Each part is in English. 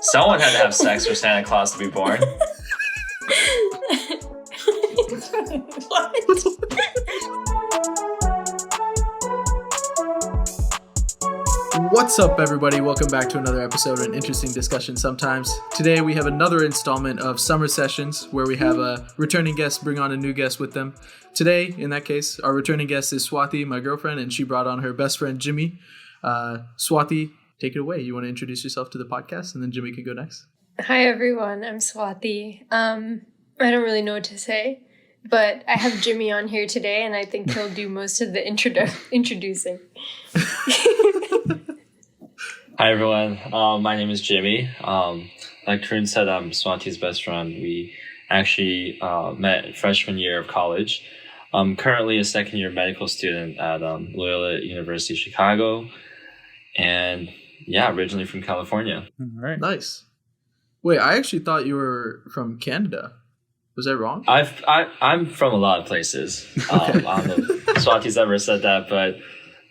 Someone had to have sex for Santa Claus to be born. What's up, everybody? Welcome back to another episode of An Interesting Discussion Sometimes. Today we have another installment of Summer Sessions where we have a returning guest bring on a new guest with them. Today, in that case, our returning guest is Swati, my girlfriend, and she brought on her best friend, Jimmy. Swati, take it away. You want to introduce yourself to the podcast, and then Jimmy can go next. Hi, everyone. I'm Swati. I don't really know what to say, but I have Jimmy on here today, and I think he'll do most of the introducing. Hi, everyone. My name is Jimmy. Like Karun said, I'm Swati's best friend. We actually met freshman year of college. I'm currently a second-year medical student at Loyola University Chicago. And yeah, originally from California. All right. Nice. Wait, I actually thought you were from Canada. Was that wrong? I'm from a lot of places. I don't know if Swati's ever said that, but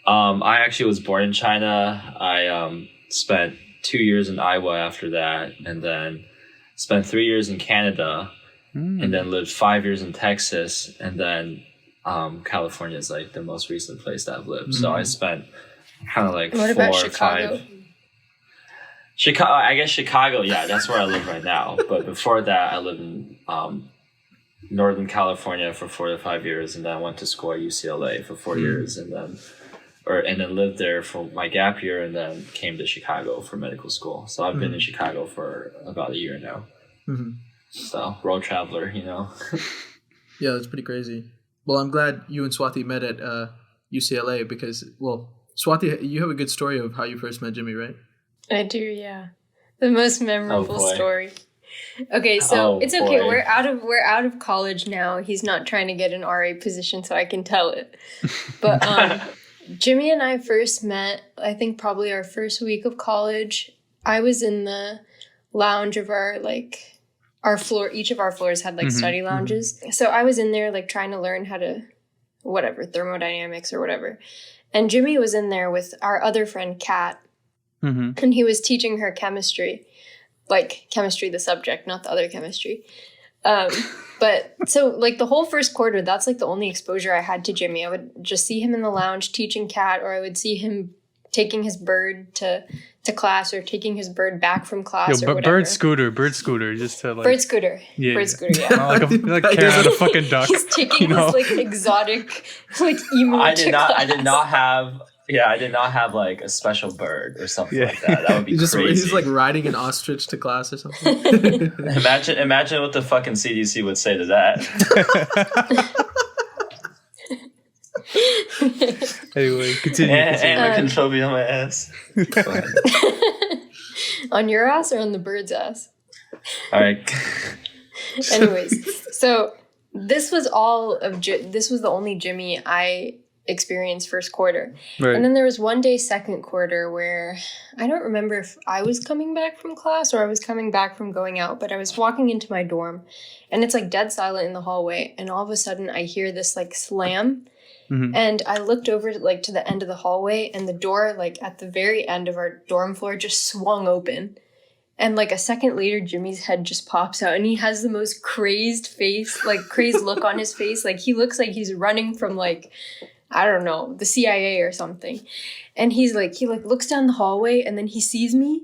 I actually was born in China. I spent 2 years in Iowa after that, and then spent 3 years in Canada, and then lived 5 years in Texas, and then California is like the most recent place that I've lived. So I spent kind of like what 4 or Chicago? 5. Chicago, I guess Chicago, yeah, that's where I live right now. But before that, I lived in Northern California for 4 to 5 years, and then I went to school at UCLA for 4 years, and then lived there for my gap year, and then came to Chicago for medical school. So I've been in Chicago for about a year now. So road traveler, you know. Yeah, that's pretty crazy. Well, I'm glad you and Swati met at UCLA because, well, Swati, you have a good story of how you first met Jimmy, right? I do, yeah. The most memorable story. Okay, so it's okay. Boy. We're out of college now. He's not trying to get an RA position, so I can tell it. But Jimmy and I first met, I think probably our first week of college. I was in the lounge of our floor. Each of our floors had study lounges. So I was in there trying to learn how to, thermodynamics or whatever. And Jimmy was in there with our other friend, Kat. And he was teaching her chemistry. Chemistry, the subject, not the other chemistry. But so the whole first quarter, that's the only exposure I had to Jimmy. I would just see him in the lounge teaching Kat, or I would see him taking his bird to class, or taking his bird back from class, or whatever. Bird scooter, just to bird scooter, yeah. Bird scooter, yeah. Not like carrying out a fucking duck. He's taking his exotic emu. I did not have a special bird or something like that. That would be crazy. He's riding an ostrich to class or something. Imagine what the fucking CDC would say to that. Anyway, continue. And a trophy on my ass. On your ass or on the bird's ass? All right. Anyways, so this was the only Jimmy I experienced first quarter. Right. And then there was one day second quarter where I don't remember if I was coming back from class or I was coming back from going out, but I was walking into my dorm and it's dead silent in the hallway, and all of a sudden I hear this slam. And I looked over to the end of the hallway, and the door at the very end of our dorm floor just swung open. And a second later, Jimmy's head just pops out, and he has the most crazed face, crazed look on his face. He looks like he's running from I don't know, the CIA or something. And he's he looks down the hallway, and then he sees me,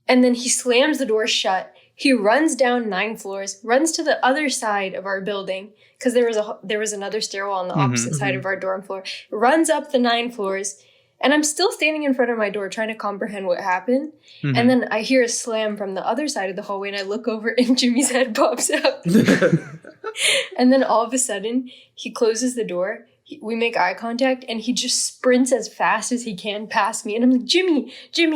and then he slams the door shut. He runs down 9 floors, runs to the other side of our building, because there was another stairwell on the opposite side of our dorm floor, runs up the 9 floors, and I'm still standing in front of my door trying to comprehend what happened. And then I hear a slam from the other side of the hallway, and I look over, and Jimmy's head pops out. And then all of a sudden, he closes the door. We make eye contact, and he just sprints as fast as he can past me. And I'm like, Jimmy.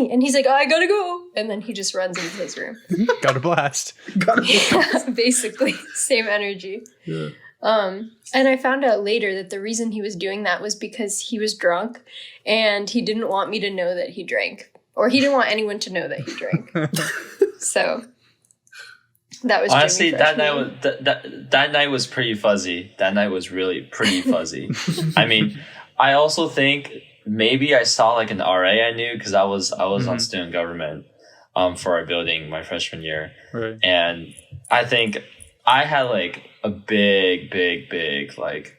And he's like, I gotta go. And then he just runs into his room. Got a blast. Yeah, basically, same energy. Yeah. And I found out later that the reason he was doing that was because he was drunk, and he didn't want me to know that he drank. Or he didn't want anyone to know that he drank. So that was honestly that night was pretty fuzzy. That night was really pretty fuzzy. I mean, I also think maybe I saw an RA I knew because I was on student government. for our building my freshman year. Right. And I think I had like a big like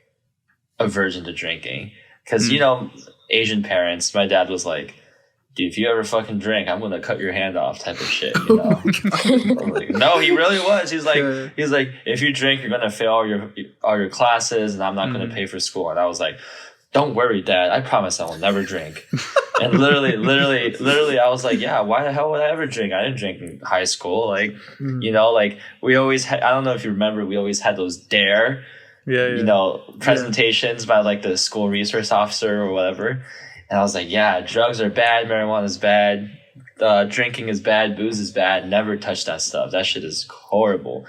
aversion to drinking because you know, Asian parents. My dad was like, dude, if you ever fucking drink, I'm gonna cut your hand off, type of shit. You know? Like, no, he really was. He's like, if you drink, you're gonna fail all your classes, and I'm not gonna pay for school. And I was like, don't worry, Dad. I promise I will never drink. And literally, I was like, yeah, why the hell would I ever drink? I didn't drink in high school. Like, you know, like we always had, I don't know if you remember, we always had those DARE, you know, presentations by like the school resource officer or whatever. And I was like, yeah, drugs are bad, marijuana is bad, drinking is bad, booze is bad. Never touch that stuff. That shit is horrible.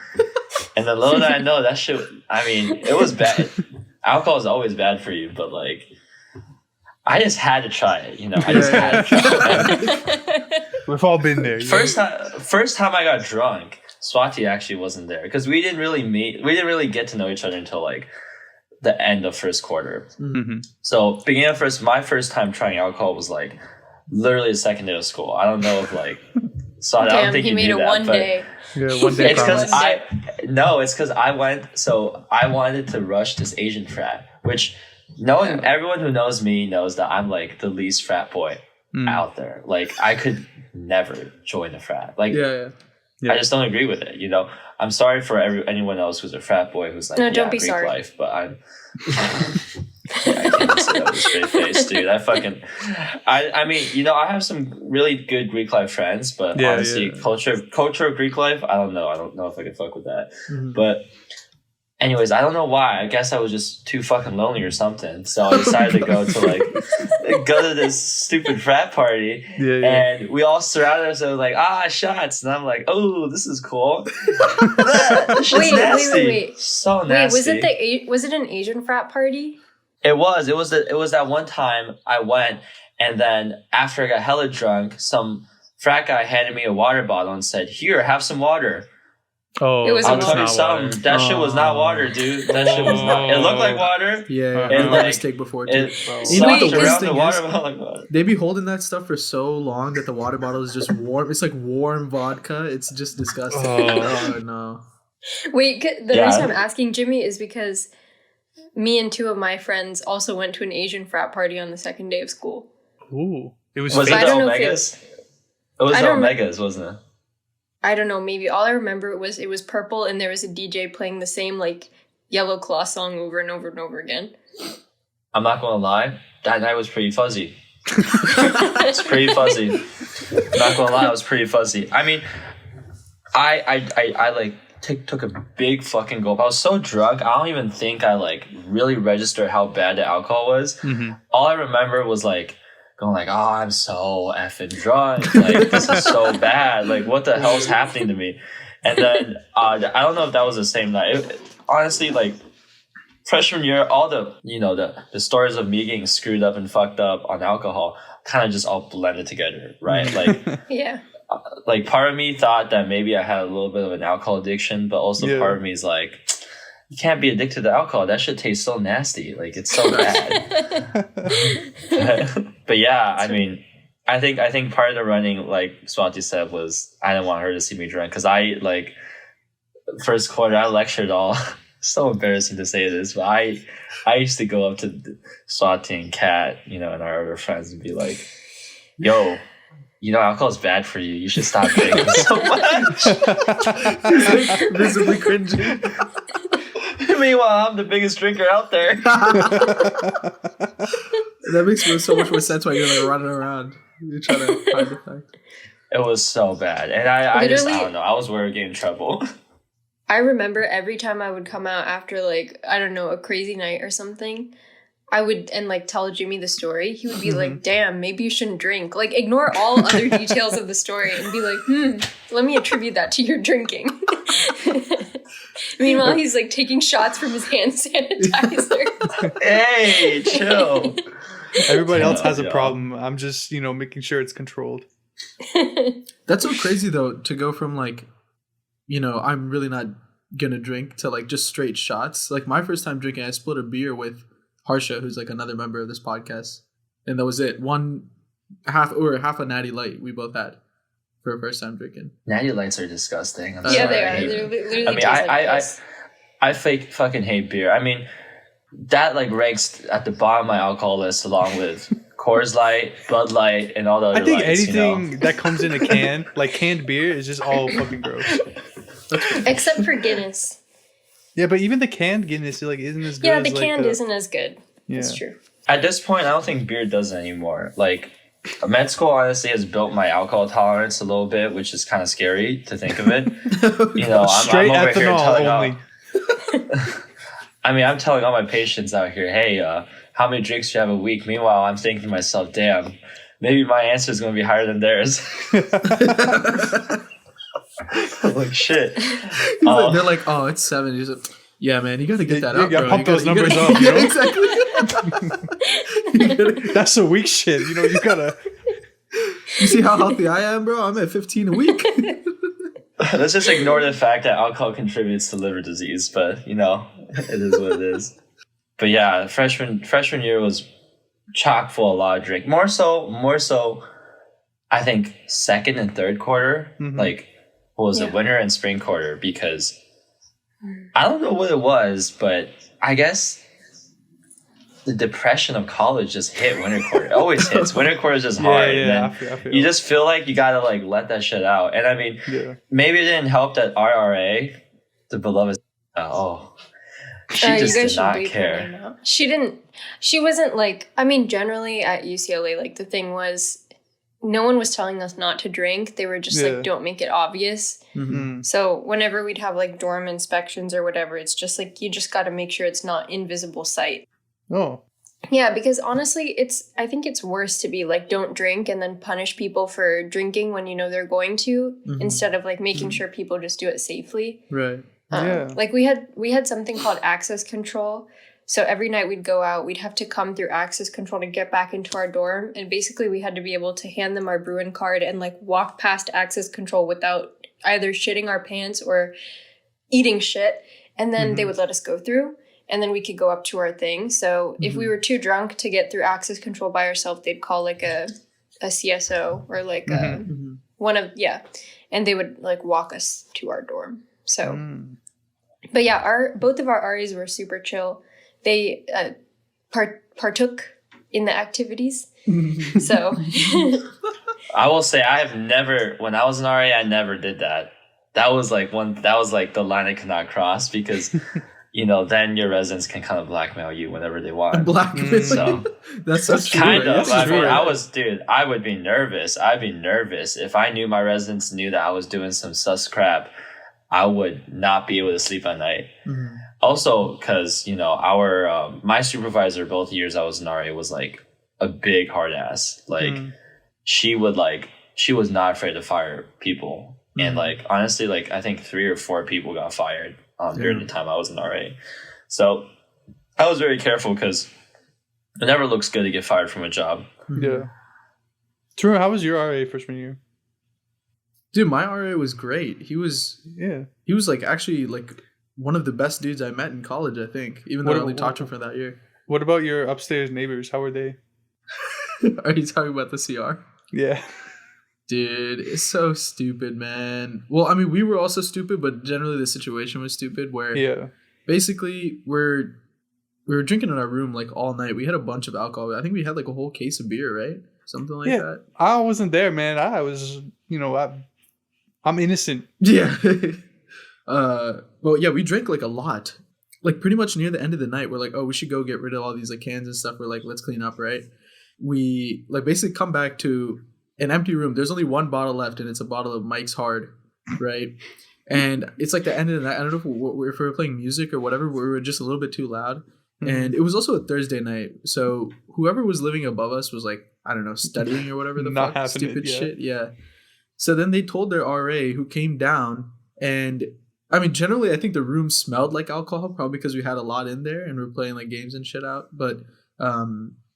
And then little did I know that shit, I mean, it was bad. Alcohol is always bad for you, but like, I just had to try it, you know. I just had to try it. We've all been there. First time I got drunk, Swati actually wasn't there because we didn't really meet. We didn't really get to know each other until like the end of first quarter. So beginning of my first time trying alcohol was like literally the second day of school. I don't know if like Swati. I don't think he you made knew it that, one but day. Yeah, one day. it's because I went. So I wanted to rush this Asian frat, which everyone who knows me knows that I'm like the least frat boy out there. Like I could never join a frat. Like I just don't agree with it. You know, I'm sorry for anyone else who's a frat boy who's like, no, don't be Greek sorry. life, but I'm. I can't say that with a straight face, dude. I mean, you know, I have some really good Greek life friends, but honestly, culture of Greek life, I don't know. I don't know if I could fuck with that. But anyways, I don't know why. I guess I was just too fucking lonely or something. So I decided to go to this stupid frat party. And we all surrounded ourselves like, shots. And I'm like, oh, this is cool. This shit's nasty. Wait. So nasty. Wait, was it an Asian frat party? It was that one time I went, and then after I got hella drunk, some frat guy handed me a water bottle and said, "Here, have some water." Oh, I'll tell you something. That shit was not water, dude. That shit was not. It looked like water. Yeah, I made that mistake before too. You know what the worst thing is? They be holding that stuff for so long that the water bottle is just warm. It's like warm vodka. It's just disgusting. Oh no. Wait, the reason I'm asking Jimmy is because me and two of my friends also went to an Asian frat party on the second day of school. Ooh, it was it the Omegas? It was the Omegas, wasn't it? I don't know, maybe. All I remember it was purple and there was a DJ playing the same like Yellow Claw song over and over and over again. I'm not gonna lie, that night was pretty fuzzy. It's pretty fuzzy. I'm not gonna lie, it was pretty fuzzy. I mean, I like took a big fucking gulp. I was so drunk, I don't even think I like really registered how bad the alcohol was. All I remember was like going like, oh, I'm so effing drunk. Like, this is so bad. Like, what the hell's happening to me? And then, I don't know if that was the same night. Honestly, like, freshman year, all the, you know, the stories of me getting screwed up and fucked up on alcohol kind of just all blended together, right? Like, yeah. Like, part of me thought that maybe I had a little bit of an alcohol addiction, but also part of me is like, you can't be addicted to alcohol. That shit tastes so nasty. Like, it's so bad. But yeah, I mean, I think part of the running, like Swati said, was I didn't want her to see me drunk because I, like, first quarter, I lectured all. So embarrassing to say this, but I used to go up to Swati and Kat, you know, and our other friends and be like, yo, you know, alcohol is bad for you. You should stop drinking so much. Like, visibly cringing. Meanwhile, I'm the biggest drinker out there. That makes so much more sense why you're like running around. You're trying to find the fact. It was so bad. And I don't know. I was worried of getting in trouble. I remember every time I would come out after, like, I don't know, a crazy night or something, I would, and like tell Jimmy the story. He would be like, damn, maybe you shouldn't drink. Like, ignore all other details of the story and be like, let me attribute that to your drinking. Meanwhile, he's like taking shots from his hand sanitizer. Hey, chill. Everybody else has a problem. I'm just, you know, making sure it's controlled. That's so crazy, though, to go from like, you know, I'm really not gonna drink to like just straight shots. Like, my first time drinking, I split a beer with Harsha, who's like another member of this podcast, and that was it. Half a natty light we both had, for a first time drinking. Natty Lights are disgusting. I'm Yeah, sorry. they are. They're literally I mean, taste like I piss. fucking hate beer. I mean, that like ranks at the bottom of my alcohol list along with Coors Light, Bud Light, and all the other I think lights, anything that comes in a can, like canned beer, is just all fucking gross. Except for Guinness. Yeah, but even the canned Guinness like isn't as good. Yeah, as, the like, canned isn't as good. Yeah. That's true. At this point, I don't think beer does it anymore. Like, med school honestly has built my alcohol tolerance a little bit, which is kind of scary to think of it. You know, Straight I'm over here ethanol telling only. I'm telling all my patients out here, hey, how many drinks do you have a week? Meanwhile, I'm thinking to myself, damn, maybe my answer is going to be higher than theirs. Like, shit. They're like, oh, it's 7. He's like, yeah, man, you got to get that You up, gotta bro. pump those numbers up, you Yeah, know? exactly. That's a weak shit. You know, you gotta. You see how healthy I am, bro? I'm at 15 a week. Let's just ignore the fact that alcohol contributes to liver disease, but, you know, it is what it is. But yeah, freshman year was chock full of a lot of drink. More so, I think second and third quarter, like, what was it, winter and spring quarter, because I don't know what it was, but I guess the depression of college just hit winter quarter. It always hits. Winter quarter is just hard. Yeah, And then you just feel like you gotta like let that shit out. And I mean, maybe it didn't help that RRA, the beloved, she just did not care. She wasn't like, I mean, generally at UCLA, like the thing was, no one was telling us not to drink. They were just like, don't make it obvious. Mm-hmm. So whenever we'd have like dorm inspections or whatever, it's just like, you just got to make sure it's not invisible sight. Oh. Yeah, because honestly, I think it's worse to be like, don't drink and then punish people for drinking when you know they're going to, instead of like making sure people just do it safely. Right. Like we had something called access control. So every night we'd go out, we'd have to come through access control to get back into our dorm. And basically we had to be able to hand them our Bruin card and like walk past access control without either shitting our pants or eating shit. And then they would let us go through. And then we could go up to our thing. So if we were too drunk to get through access control by ourselves, they'd call like a CSO or like one of, and they would like walk us to our dorm. So, but yeah, both of our RAs were super chill. They partook in the activities. So I will say when I was an RA, I never did that. That was like the line I could not cross, because you know, then your residents can kind of blackmail you whenever they want. Blackmail. So that's true. Kind of. That's I mean, true. I would be nervous. I'd be nervous if I knew my residents knew that I was doing some sus crap. I would not be able to sleep at night. Also, because, you know, my supervisor both years I was in RA was like a big hard ass. Like she was not afraid to fire people. And like, honestly, like I think 3 or 4 people got fired during the time I was in RA. So I was very careful, because it never looks good to get fired from a job. Yeah. True. How was your RA freshman year? Dude, my RA was great. He was like actually like one of the best dudes I met in college, I think, even though I only talked to him for that year. What about your upstairs neighbors? How were they? Are you talking about the CR? Yeah. Dude, it's so stupid, man. Well, I mean, we were also stupid, but generally the situation was stupid, where basically we were drinking in our room like all night. We had a bunch of alcohol. I think we had like a whole case of beer, right? Something like that. I wasn't there, man. I was, I'm innocent. Yeah. Well, yeah, we drank like a lot. Like pretty much near the end of the night, we're like, oh, we should go get rid of all these like cans and stuff. We're like, let's clean up, right? We like basically come back to an empty room. There's only one bottle left, and it's a bottle of Mike's Hard, right? And it's like the end of the night. I don't know if we were playing music or whatever. We were just a little bit too loud. And it was also a Thursday night. So whoever was living above us was like, I don't know, studying or whatever the fuck. Stupid shit. Yeah. So then they told their RA, who came down, and I mean, generally, I think the room smelled like alcohol, probably because we had a lot in there and we were playing like games and shit out. But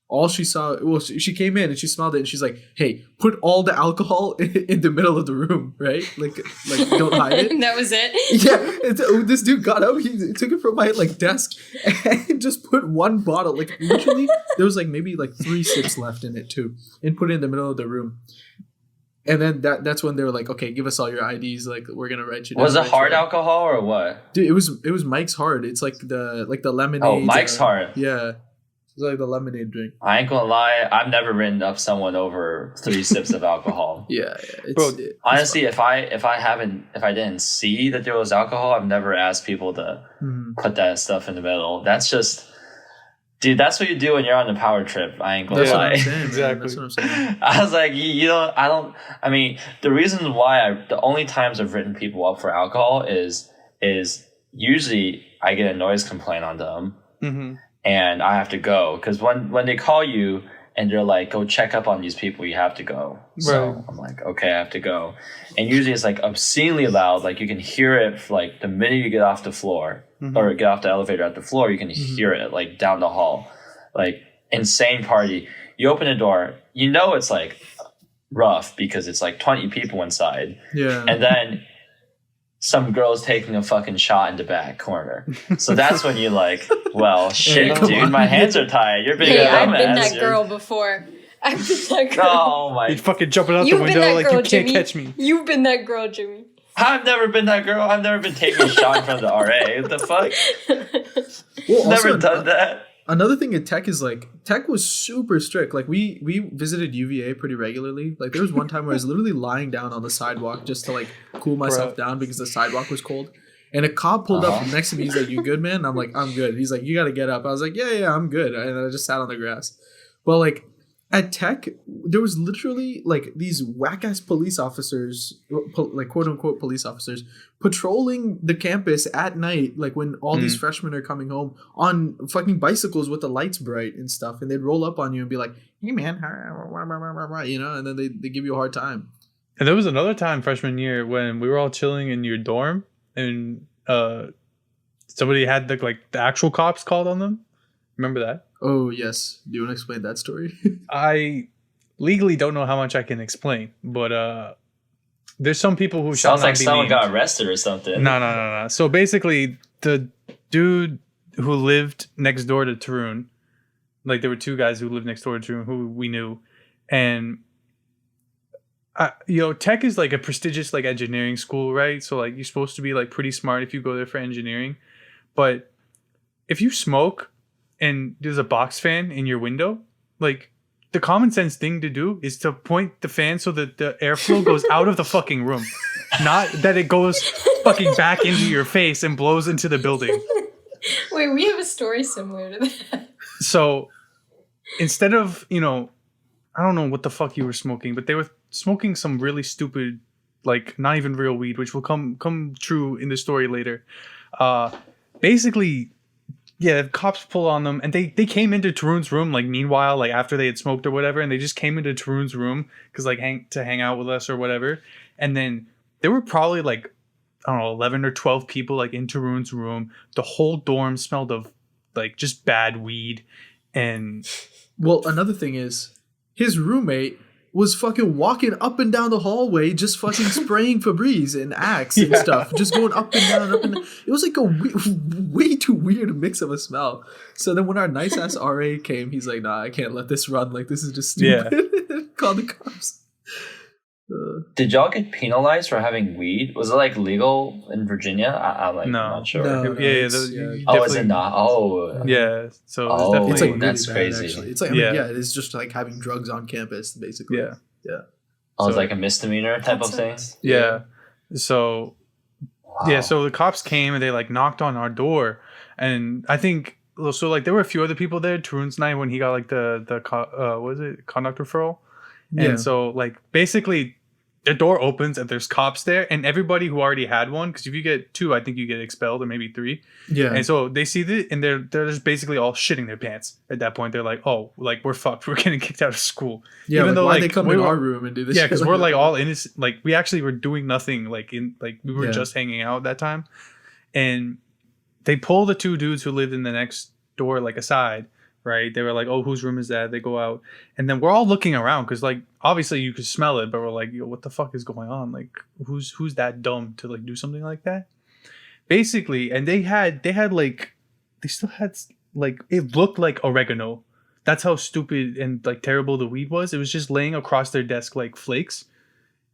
all she saw, well, she came in and she smelled it and she's like, hey, put all the alcohol in the middle of the room, right? Like don't hide it. That was it? Yeah. This dude got up, he took it from my like desk and just put one bottle, like literally there was like maybe like 3 sips left in it too, and put it in the middle of the room. And then that's when they were like, okay, give us all your IDs. Like, we're gonna write you down. Was it hard alcohol or what? Dude, it was Mike's Hard. It's like the lemonade. Oh, Mike's Hard. Yeah. It's like the lemonade drink. I ain't gonna lie, I've never written up someone over 3 sips of alcohol. Yeah. Honestly, if I didn't see that there was alcohol, I've never asked people to put that stuff in the middle. That's just, dude, that's what you do when you're on the power trip. I ain't gonna lie. Exactly. That's what I'm saying. I was like, I mean, the reason why the only times I've written people up for alcohol is usually I get a noise complaint on them. Mm-hmm. And I have to go because when they call you and they're like, go check up on these people, you have to go. So Right. I'm like, okay, I have to go. And usually it's like obscenely loud. Like you can hear it like the minute you get off the floor or get off the elevator at the floor, you can hear it like down the hall. Like insane party. You open the door, you know it's like rough because it's like 20 people inside. Yeah. And then some girl's taking a fucking shot in the back corner. So that's when you're like, well, shit, Hey, dude, my hands are tied. You're being Hey, a I've dumbass. been that girl before. I've been that girl. Oh my. He's fucking jumping out You've the been window that like girl, you can't Jimmy. catch me. You've been that girl, Jimmy. I've never been that girl. I've never been taking a shot in front of the RA. What the fuck? Well, Never also, done that. Another thing at Tech is like Tech was super strict. Like we visited UVA pretty regularly. Like there was one time where I was literally lying down on the sidewalk just to like cool myself down because the sidewalk was cold. And a cop pulled up next to me. He's like, "You good, man?" And I'm like, "I'm good." He's like, "You got to get up." I was like, "Yeah, I'm good." And I just sat on the grass. But like at Tech, there was literally like these whack ass police officers, like quote unquote police officers, patrolling the campus at night, like when all these freshmen are coming home on fucking bicycles with the lights bright and stuff, and they'd roll up on you and be like, "Hey man, you know," and then they give you a hard time. And there was another time freshman year when we were all chilling in your dorm and somebody had the actual cops called on them. Remember that? Oh yes. Do you want to explain that story? I legally don't know how much I can explain, but there's some people who Sounds shall like not be someone named. got arrested or something. No. So basically, the dude who lived next door to Tarun, like there were 2 guys who lived next door to Tarun who we knew, and Tech is like a prestigious like engineering school, right? So like you're supposed to be like pretty smart if you go there for engineering, but if you smoke and there's a box fan in your window, like the common sense thing to do is to point the fan so that the airflow goes out of the fucking room, not that it goes fucking back into your face and blows into the building. Wait, we have a story similar to that. So instead of, I don't know what the fuck you were smoking, but they were smoking some really stupid, like not even real weed, which will come true in the story later. Basically, yeah, the cops pull on them, and they came into Tarun's room, like meanwhile, like after they had smoked or whatever, and they just came into Tarun's room because like to hang out with us or whatever. And then there were probably like, I don't know, 11 or 12 people like in Tarun's room. The whole dorm smelled of like just bad weed. And well, another thing is his roommate was fucking walking up and down the hallway, just fucking spraying Febreze and Axe and stuff, just going up and down, up and down. It was like a way too weird mix of a smell. So then when our nice ass RA came, he's like, "Nah, I can't let this run. Like this is just stupid." Yeah. Called the cops. Did y'all get penalized for having weed? Was it like legal in Virginia? I'm like not sure. No, is it not? Oh, yeah. So it's like really that's bad, crazy. Actually. It's like it's just like having drugs on campus, basically. Yeah. Oh, it's like a misdemeanor type of thing. Yeah. So so the cops came and they like knocked on our door, and I think so. Like there were a few other people there. Tarun's night when he got like the what is it, conduct referral, and so like basically. The door opens and there's cops there, and everybody who already had one, because if you get 2, I think you get expelled, or maybe 3. Yeah. And so they see this, and they're just basically all shitting their pants at that point. They're like, "Oh, like we're fucked. We're getting kicked out of school." Yeah. Even like, though why like they come in our room and do this? Yeah, shit because like we're that? like all innocent. Like we actually were doing nothing. Like we were just hanging out at that time, and they pull the 2 dudes who lived in the next door like aside. Right, they were like, "Oh, whose room is that?" They go out, and then we're all looking around because, like, obviously you could smell it, but we're like, "Yo, what the fuck is going on? Like, who's that dumb to like do something like that?" Basically, and they still had like it looked like oregano. That's how stupid and like terrible the weed was. It was just laying across their desk like flakes,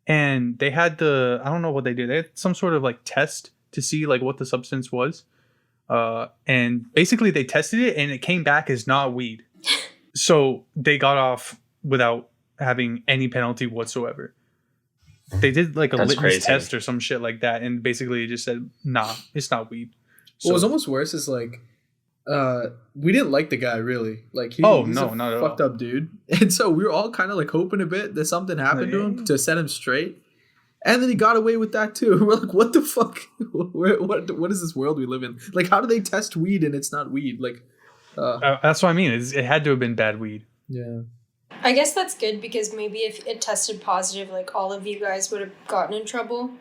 and they had I don't know what they did. They had some sort of like test to see like what the substance was. And basically they tested it and it came back as not weed. So they got off without having any penalty whatsoever. They did like a That's litmus crazy. test or some shit like that, and basically it just said, nah, it's not weed. What was almost worse is like, we didn't like the guy really. Like, he's not a at fucked all. up dude, and so we were all kind of like hoping a bit that something happened to him to set him straight. And then he got away with that too. We're like, what the fuck? What is this world we live in? Like, how do they test weed and it's not weed? Like, That's what I mean. It had to have been bad weed. yeah. I guess that's good because maybe if it tested positive, like all of you guys would have gotten in trouble.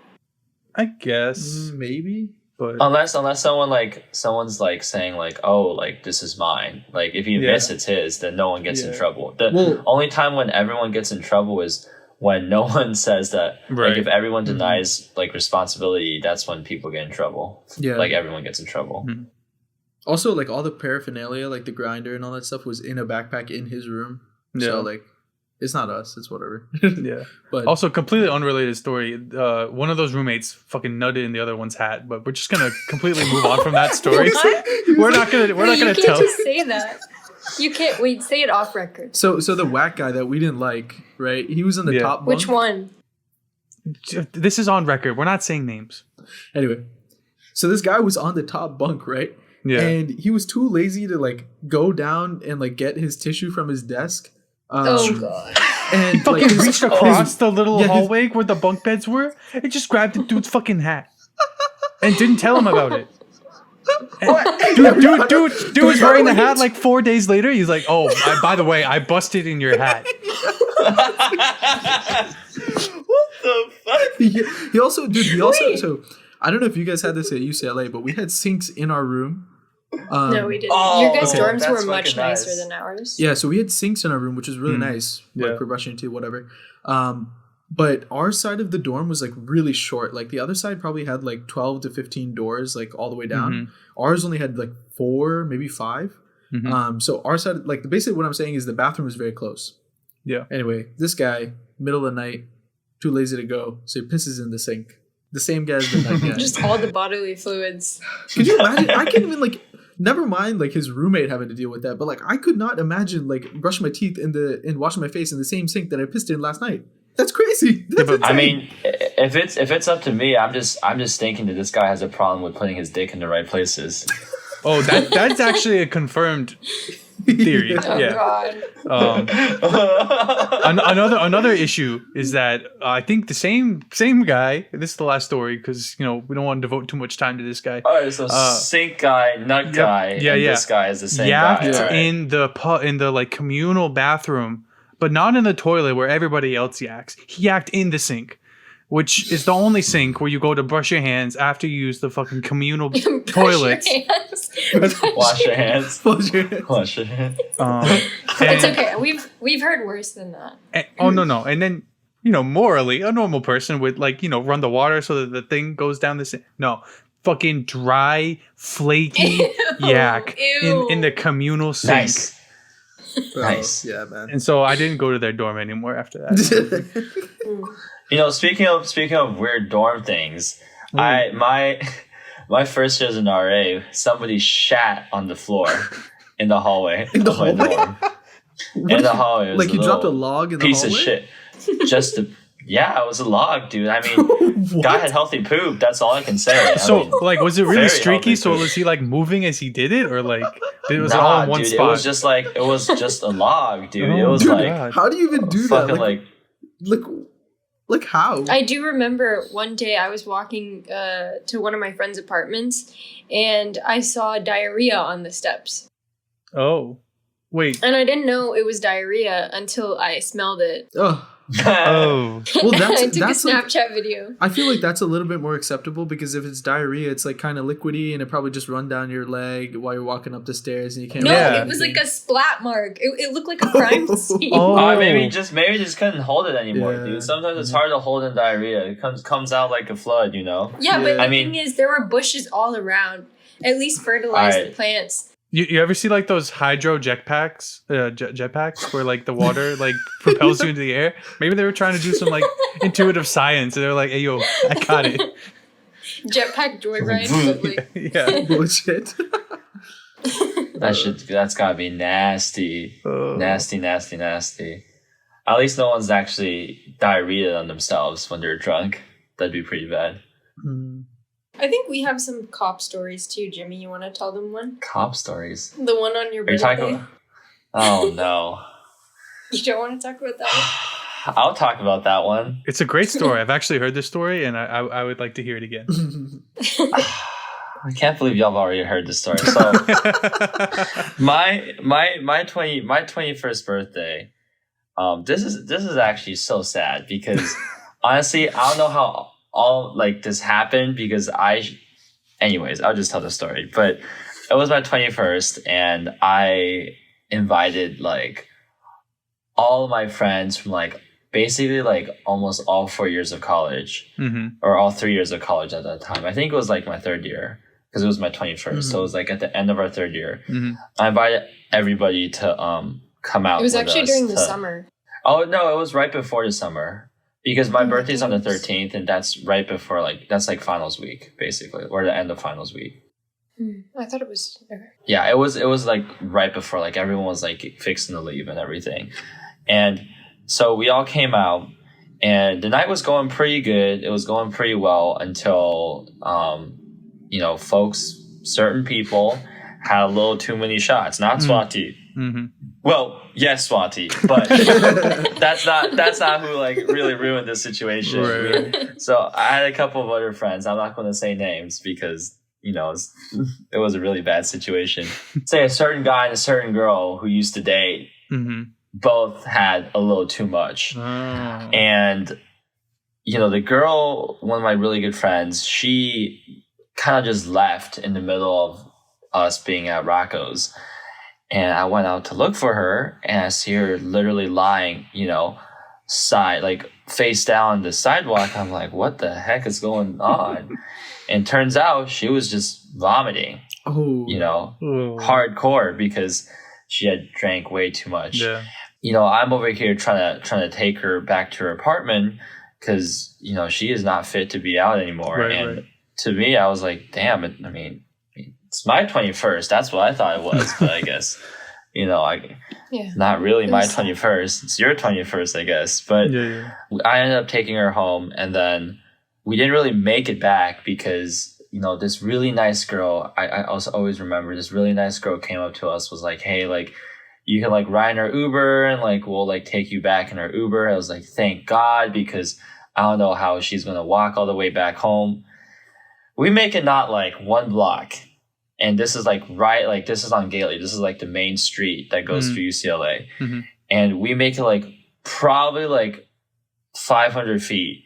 I guess, Maybe. but Unless someone's like saying like, oh, like this is mine. Like if you miss it's his, then no one gets in trouble. The only time when everyone gets in trouble is when no one says that. Right. Like if everyone denies like responsibility, that's when people get in trouble. Yeah. Like everyone gets in trouble. Mhm. Also, like all the paraphernalia, like the grinder and all that stuff, was in a backpack in his room. Yeah. So like, it's not us. It's whatever. yeah. But Also, completely unrelated story. One of those roommates fucking nutted in the other one's hat, but we're just gonna completely move on from that story. We're not gonna You can't tell. just say that. You can't. Wait, say it off record. so the whack guy that we didn't like, right? He was in the top bunk. Which one? This is on record. We're not saying names. Anyway, so this guy was on the top bunk, right? Yeah. And he was too lazy to like go down and like get his tissue from his desk. Oh god. And Fucking like, reached across the little his- hallway where the bunk beds were and just grabbed the dude's fucking hat and didn't tell him about it. And dude was wearing the hat like 4 days later. He's like, "Oh, by the way, I busted in your hat." What the fuck? he also Wait. so I don't know if you guys had this at UCLA, but we had sinks in our room. No, we didn't. Oh, Your guys' okay. dorms That's were much fucking nicer nice. than ours. Yeah, so we had sinks in our room, which was really nice, like Yeah. for brushing teeth, whatever. But our side of the dorm was like really short. Like the other side probably had like 12 to 15 doors, like all the way down. Ours only had like 4, maybe 5. So our side, like basically what I'm saying is the bathroom was very close. Yeah. Anyway, this guy, middle of the night, too lazy to go, so he pisses in the sink. The same guy as the night guy. Just all the bodily fluids. Could you imagine? I can't even like. Never mind, like his roommate having to deal with that, but like I could not imagine like brushing my teeth and washing my face in the same sink that I pissed in last night. That's crazy. That's I insane. mean, if it's up to me, I'm just thinking that this guy has a problem with putting his dick in the right places. Oh, that's actually a confirmed theory. Oh Yeah. god. Another issue is that I think the same guy. This is the last story because we don't want to devote too much time to this guy. All right, so sink guy, nut guy, and this guy is the same guy. Yacked All right. in the like communal bathroom, but not in the toilet where everybody else yaks. He yacked in the sink, which is the only sink where you go to brush your hands after you use the fucking communal toilets. Wash your hands. Wash your hands. Wash your hands. It's okay. We've heard worse than that. No. And then, morally, a normal person would run the water so that the thing goes down the sink. No. Fucking dry, flaky yak in the communal sink. Nice. Nice. Yeah, man. And so I didn't go to their dorm anymore after that. Speaking of weird dorm things, my first year as an RA, somebody shat on the floor in the hallway. In the of my hallway? dorm. In the hallway. It was Like you dropped a little log in the piece hallway? of shit. Yeah, it was a log, dude. I mean, guy had healthy poop. That's all I can say. So, I mean, was it really very streaky? healthy So food. was he moving as he did it, or was it all in one dude, spot? It was just a log, dude. Oh, it was dude, like God. How do you even do that? fucking Like how? I do remember one day I was walking to one of my friend's apartments and I saw diarrhea on the steps. Oh, wait. And I didn't know it was diarrhea until I smelled it. Oh. Oh, Well, I that's took a like, Snapchat video. I feel like that's a little bit more acceptable because if it's diarrhea, it's like kind of liquidy and it probably just run down your leg while you're walking up the stairs and you can't. No, Yeah. it was like a splat mark. It looked like a crime scene. Oh. maybe just couldn't hold it anymore, Yeah. dude. Sometimes it's hard to hold in diarrhea. It comes out like a flood, Yeah, but Yeah. the thing is, there were bushes all around. At least fertilize the Alright. plants. You ever see like those hydro jetpacks, jetpacks where like the water like propels you into the air? Maybe they were trying to do some like intuitive science, and they're like, "Hey, yo, I got it." Jetpack joyride, but like Yeah. Bullshit. That's gotta be nasty. Nasty. At least no one's actually diarrhea on themselves when they're drunk. That'd be pretty bad. I think we have some cop stories too, Jimmy. You want to tell them one? Cop stories. The one on your Are you birthday? talking about? Oh no. You don't want to talk about that one? I'll talk about that one. It's a great story. I've actually heard this story, and I would like to hear it again. I can't believe y'all have already heard this story. So my 21st birthday. This is actually so sad because honestly, I don't know how all like this happened because anyways, I'll just tell the story. But it was my 21st and I invited like all of my friends from like basically like almost all 4 years of college or all 3 years of college at that time. I think it was like my third year because it was my 21st. So it was like at the end of our third year. I invited everybody to come out. It was with actually us during the summer. Oh no, it was right before the summer. Because my birthday's on the 13th, and that's right before, like, that's like finals week, basically, or the end of finals week. I thought it was. Okay. Yeah, it was like right before, like everyone was like fixing to leave and everything, and so we all came out, and the night was going pretty good. It was going pretty well until, certain people had a little too many shots. Not Swati. Well, yes, Swati, but that's not who like really ruined the situation. Right. So I had a couple of other friends. I'm not going to say names because it was a really bad situation. Say a certain guy and a certain girl who used to date both had a little too much, and the girl, one of my really good friends, she kind of just left in the middle of us being at Rocco's. And I went out to look for her, and I see her literally lying, face down on the sidewalk. I'm like, what the heck is going on? And turns out she was just vomiting, hardcore because she had drank way too much. Yeah. I'm over here trying to take her back to her apartment because, she is not fit to be out anymore. Right. To me, I was like, damn it. I mean, it's my 21st. That's what I thought it was. But I guess, not really my 21st. It's your 21st, I guess. But I ended up taking her home. And then we didn't really make it back because, this really nice girl, I also always remember this really nice girl came up to us, was like, hey, like, you can like ride in our Uber and like, we'll like take you back in our Uber. I was like, thank God, because I don't know how she's going to walk all the way back home. We make it not like one block. And this is like this is on Gately. This is like the main street that goes through UCLA. And we make it like probably like 500 feet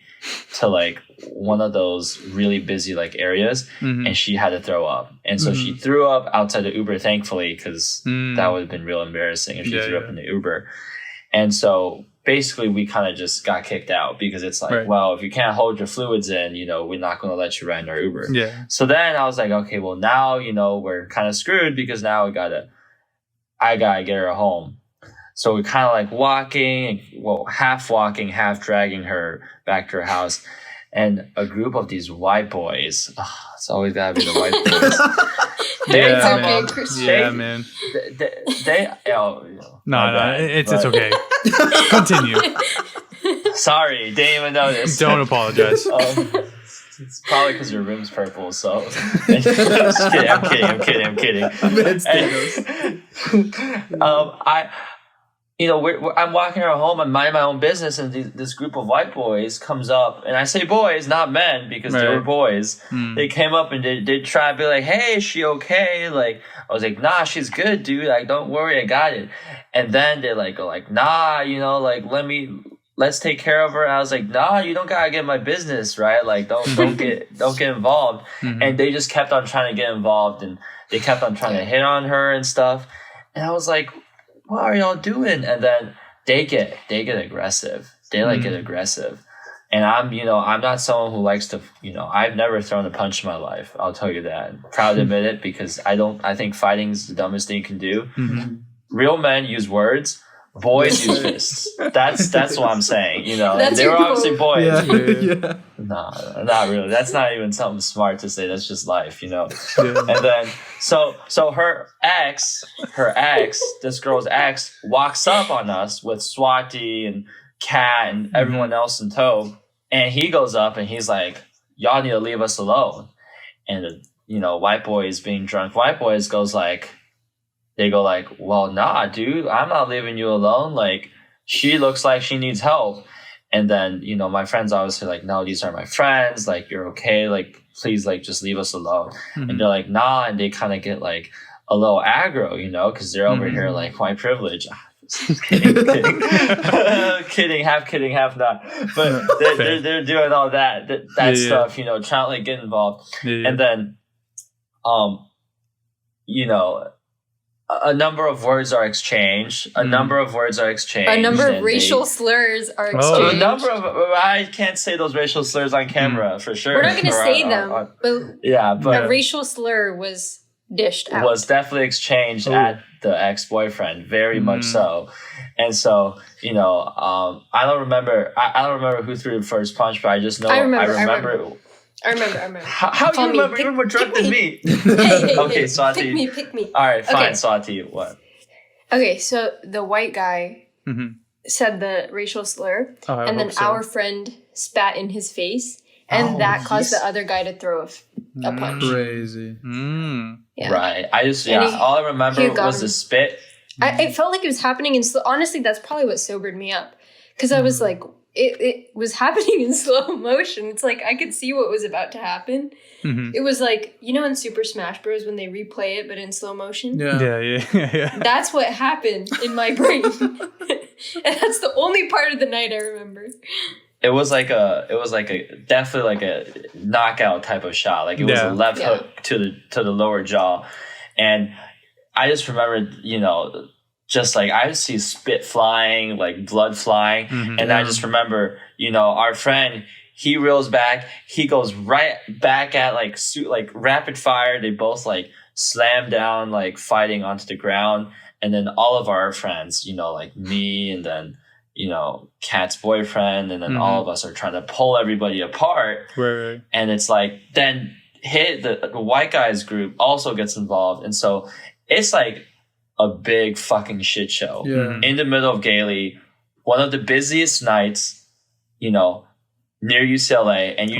to like one of those really busy like areas. And she had to throw up. And so she threw up outside the Uber, thankfully, because that would have been real embarrassing if she threw up in the Uber. And so basically we kind of just got kicked out because it's like, well, if you can't hold your fluids in, we're not going to let you ride in our Uber. Yeah. So then I was like, okay, well now, we're kind of screwed because now I gotta get her home. So we're kind of like half walking, half dragging her back to her house. And a group of these white boys, it's always gotta be the white boys. Man. It's okay. Continue. Sorry, didn't even notice. Don't apologize. It's probably because your room's purple, so. Just kidding, I'm kidding. I'm walking her home, I'm minding my own business, and this group of white boys comes up, and I say boys, not men, because they were boys. They came up and they try to be like, hey, is she okay? Like, I was like, nah, she's good, dude. Like, don't worry, I got it. And then they go like, nah, let's take care of her. And I was like, nah, you don't gotta get in my business, right? Like, don't get involved. And they just kept on trying to get involved, and they kept on trying to hit on her and stuff. And I was like, what are y'all doing? And then they get aggressive. They get aggressive. And I'm not someone who likes to, I've never thrown a punch in my life. I'll tell you that. Proud to admit it, because I think fighting is the dumbest thing you can do. Mm-hmm. Real men use words. Boys use fists. That's what I'm saying. That's they were your obviously quote. boys. Yeah. No, not really. That's not even something smart to say. That's just life, Yeah. And then so her ex, this girl's ex, walks up on us with Swati and Kat and everyone else in tow, and he goes up and he's like, "Y'all need to leave us alone." And white boys being drunk, white boys they go like, "Well, nah, dude, I'm not leaving you alone. Like, she looks like she needs help." And then, my friends obviously like, "No, these are my friends. Like, you're okay. Like, please, like, just leave us alone." Mm-hmm. And they're like, "Nah." And they kind of get like a little aggro, because they're over here like white privilege. Kidding, half not. But they're doing all that stuff, trying to like get involved. Yeah. And then, a number of words are exchanged. A number of racial slurs are A exchanged. number of I can't say those racial slurs on camera for sure. We're not going to say them, but a racial slur was dished out. Was definitely exchanged at the ex-boyfriend, very much so. And so, I don't remember who threw the first punch, but I just know I remember. How do you remember? You're more drunk than me. Okay, Swati. Pick me. All right, fine, Swati. What? Okay, so the white guy said the racial slur, and then our friend spat in his face, and that caused the other guy to throw a punch. Crazy. Yeah. Right. All I remember was the spit. It felt like it was happening in slow. Honestly, that's probably what sobered me up, because I was like, it was happening in slow motion. It's like I could see what was about to happen. It was like, in Super Smash Bros. When they replay it but in slow motion. Yeah. That's what happened in my brain, and that's the only part of the night I remember. It was definitely like a knockout type of shot. Like it was a left hook to the lower jaw, and I just remembered, just like I see spit flying, like blood flying, and I just remember, our friend, he reels back, he goes right back at like rapid fire. They both like slam down, like fighting onto the ground, and then all of our friends, like me, and then Kat's boyfriend, and then all of us are trying to pull everybody apart. Right. And it's like then the white guys group also gets involved, and so it's like a big fucking shit show in the middle of Gailey, one of the busiest nights, near UCLA, and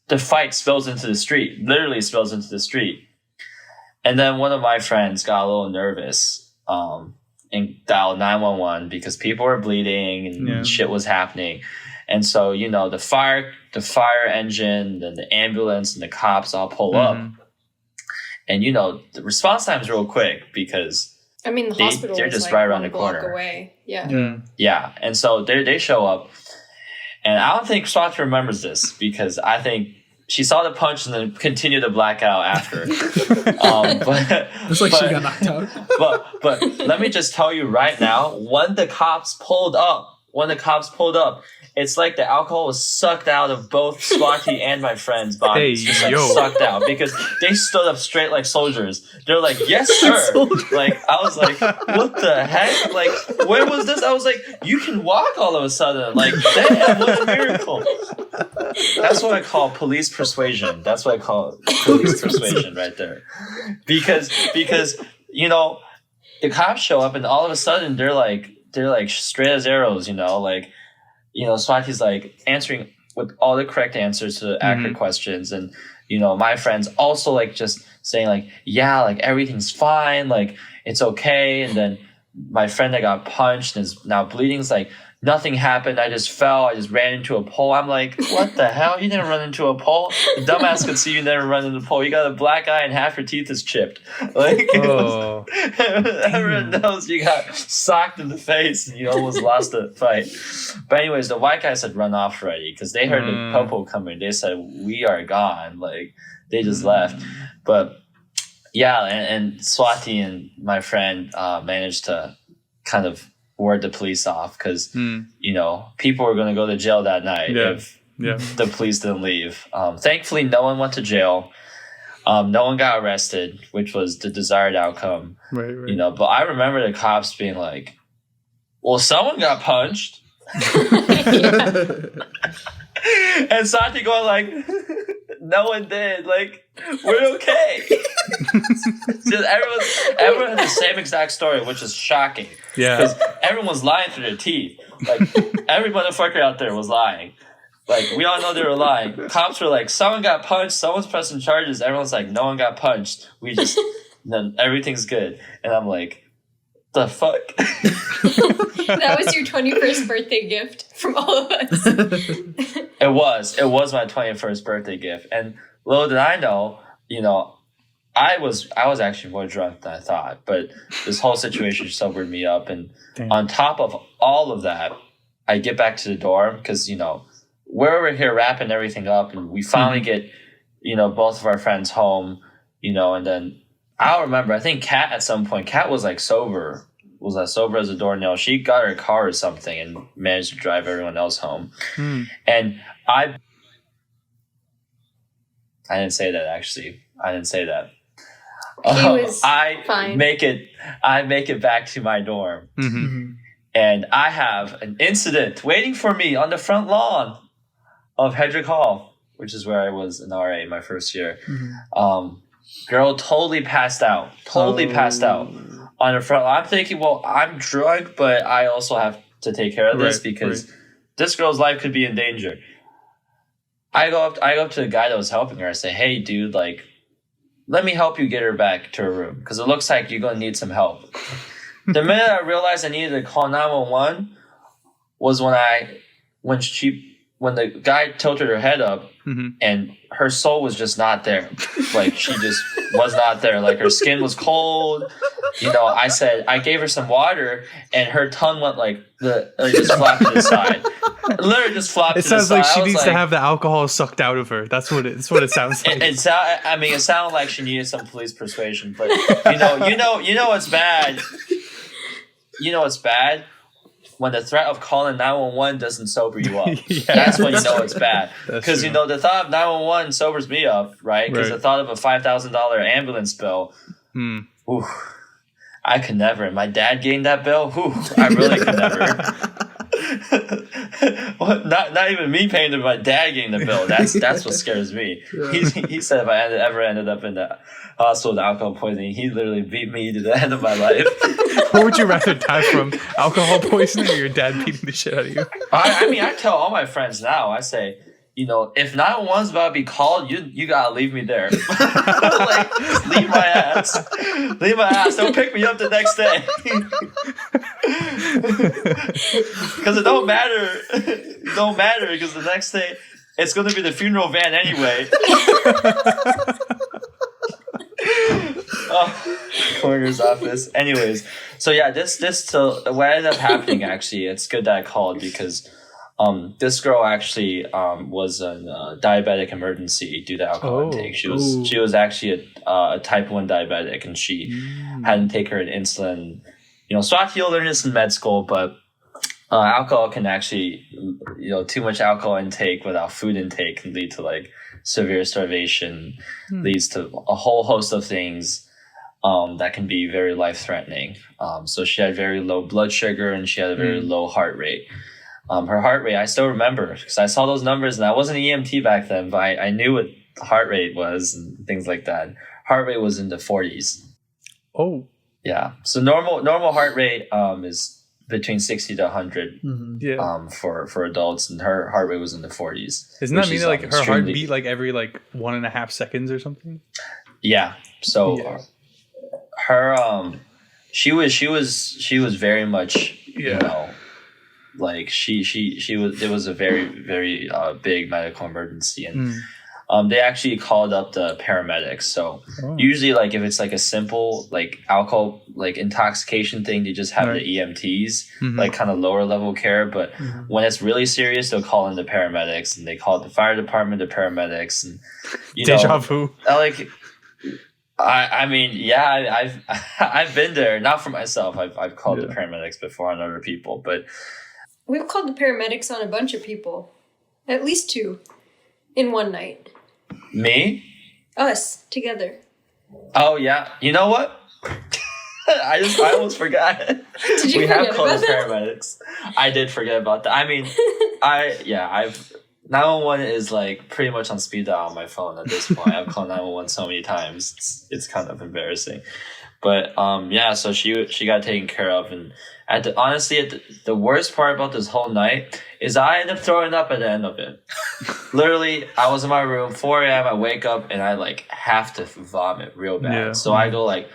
the fight spills into the street, literally spills into the street. And then one of my friends got a little nervous and dialed 911 because people were bleeding and shit was happening. And so, the fire engine, then the ambulance and the cops all pull up. And, the response time is real quick because the hospital they're just right around the corner. Away. Yeah. And so they show up. And I don't think Swati remembers this because I think she saw the punch and then continued to black out after. It's like she got knocked out. but let me just tell you right now, when the cops pulled up, it's like the alcohol was sucked out of both Swati and my friend's bodies. Just sucked out because they stood up straight like soldiers. They're like, "Yes, sir." Like I was like, "What the heck? Like, where was this?" I was like, "You can walk all of a sudden." Like, damn, what a miracle. That's what I call police persuasion. That's what I call police persuasion right there. Because the cops show up and all of a sudden they're like straight as arrows, Swati's like answering with all the correct answers to the accurate questions. And, my friends also like just saying like, yeah, like everything's fine. Like it's okay. And then my friend that got punched and is now bleeding is like, nothing happened. I just fell. I just ran into a pole. I'm like, what the hell? You didn't run into a pole. The dumbass could see you never run into a pole. You got a black eye and half your teeth is chipped. Like, everyone knows you got socked in the face and you almost lost the fight. But anyways, the white guys had run off already because they heard the popo coming. They said, we are gone. Like, they just left. But yeah, and Swati and my friend managed to kind of ward the police off because you know people were going to go to jail that night if the police didn't leave. Thankfully, no one went to jail. No one got arrested, which was the desired outcome. Right. You know, but I remember the cops being like, "Well, someone got punched," and Santi going like, "No one did. Like, we're okay." Just everyone had the same exact story, which is shocking. Yeah, because everyone was lying through their teeth. Like every motherfucker out there was lying. Like we all know they were lying. Cops were like, "Someone got punched. Someone's pressing charges." Everyone's like, "No one got punched. We just then everything's good." And I'm like, "The fuck." That was your 21st birthday gift from all of us. It was my 21st birthday gift, and little did I know, you know, I was actually more drunk than I thought, but this whole situation sobered me up, and on top of all of that, I get back to the dorm because you know we're over here wrapping everything up, and we finally get, you know, both of our friends home, you know, and then I'll remember I think Kat at some point was like sober. Was as sober as a doornail. She got her car or something and managed to drive everyone else home. And I didn't say that actually. I didn't say that. I fine. make it back to my dorm, and I have an incident waiting for me on the front lawn of Hedrick Hall, which is where I was an RA my first year. Girl totally passed out. On the front, I'm thinking, well, I'm drunk, but I also have to take care of this because this girl's life could be in danger. I go up to the guy that was helping her. I say, "Hey, dude, like, let me help you get her back to her room because it looks like you're gonna need some help." The minute I realized I needed to call 911 was when the guy tilted her head up and her soul was just not there. Like she just was not there. Like her skin was cold. You know, I gave her some water and her tongue went like just flopped to the side. Literally just flopped to the side. It sounds like she needs to have the alcohol sucked out of her. That's what it sounds like. It sounded like she needed some police persuasion, but you know what's bad. You know what's bad? When the threat of calling 911 doesn't sober you up. That's when you know it's bad. Because, you know, the thought of 911 sobers me up, right? Because the thought of a $5,000 ambulance bill, ooh, I could never. My dad getting that bill, ooh, I really could never. Well, not even me paying it, my dad getting the bill. That's what scares me. He said if I ever ended up in the hospital with alcohol poisoning, he literally beat me to the end of my life. What would you rather die from? Alcohol poisoning or your dad beating the shit out of you? I mean, I tell all my friends now, I say, you know, if 911's about to be called, you gotta leave me there. Like, leave my ass. Leave my ass. Don't pick me up the next day. Because it don't matter. It don't matter because the next day it's gonna be the funeral van anyway. Coroner's office. Anyways, so yeah, so what ended up happening actually, it's good that I called because this girl actually was in diabetic emergency due to alcohol intake. She was actually a type 1 diabetic, and she hadn't taken her insulin. You know, Swati, you'll learn this in med school, but alcohol can actually, you know, too much alcohol intake without food intake can lead to like severe starvation, leads to a whole host of things that can be very life-threatening. So she had very low blood sugar and she had a very low heart rate. Her heart rate, I still remember because I saw those numbers and I wasn't an EMT back then, but I knew what the heart rate was and things like that. Heart rate was in the 40s. Oh. Yeah. So normal heart rate is between 60 to 100 for adults, and her heart rate was in the 40s. Doesn't that mean that like her heart beat like every like 1.5 seconds or something? Yeah. So her she was very much you know, like she was, it was a very very big medical emergency, and they actually called up the paramedics. So usually, like if it's like a simple like alcohol like intoxication thing, they just have the EMTs, like kind of lower level care. But when it's really serious, they'll call in the paramedics, and they call the fire department, the paramedics, and you know, deja vu. Like I mean, yeah, I've I've been there. Not for myself. I've called the paramedics before on other people, but we've called the paramedics on a bunch of people, at least 2, in one night. Me? Us together. Oh yeah. You know what? I almost forgot. Did you forget called about the that? paramedics. I did forget about that. I mean, I've 911 is like pretty much on speed dial on my phone at this point. I've called 911 so many times. It's kind of embarrassing. But so she got taken care of, and honestly, the worst part about this whole night is I ended up throwing up at the end of it. Literally, I was in my room, 4 a.m. I wake up and I like have to vomit real bad. Yeah. So I go like,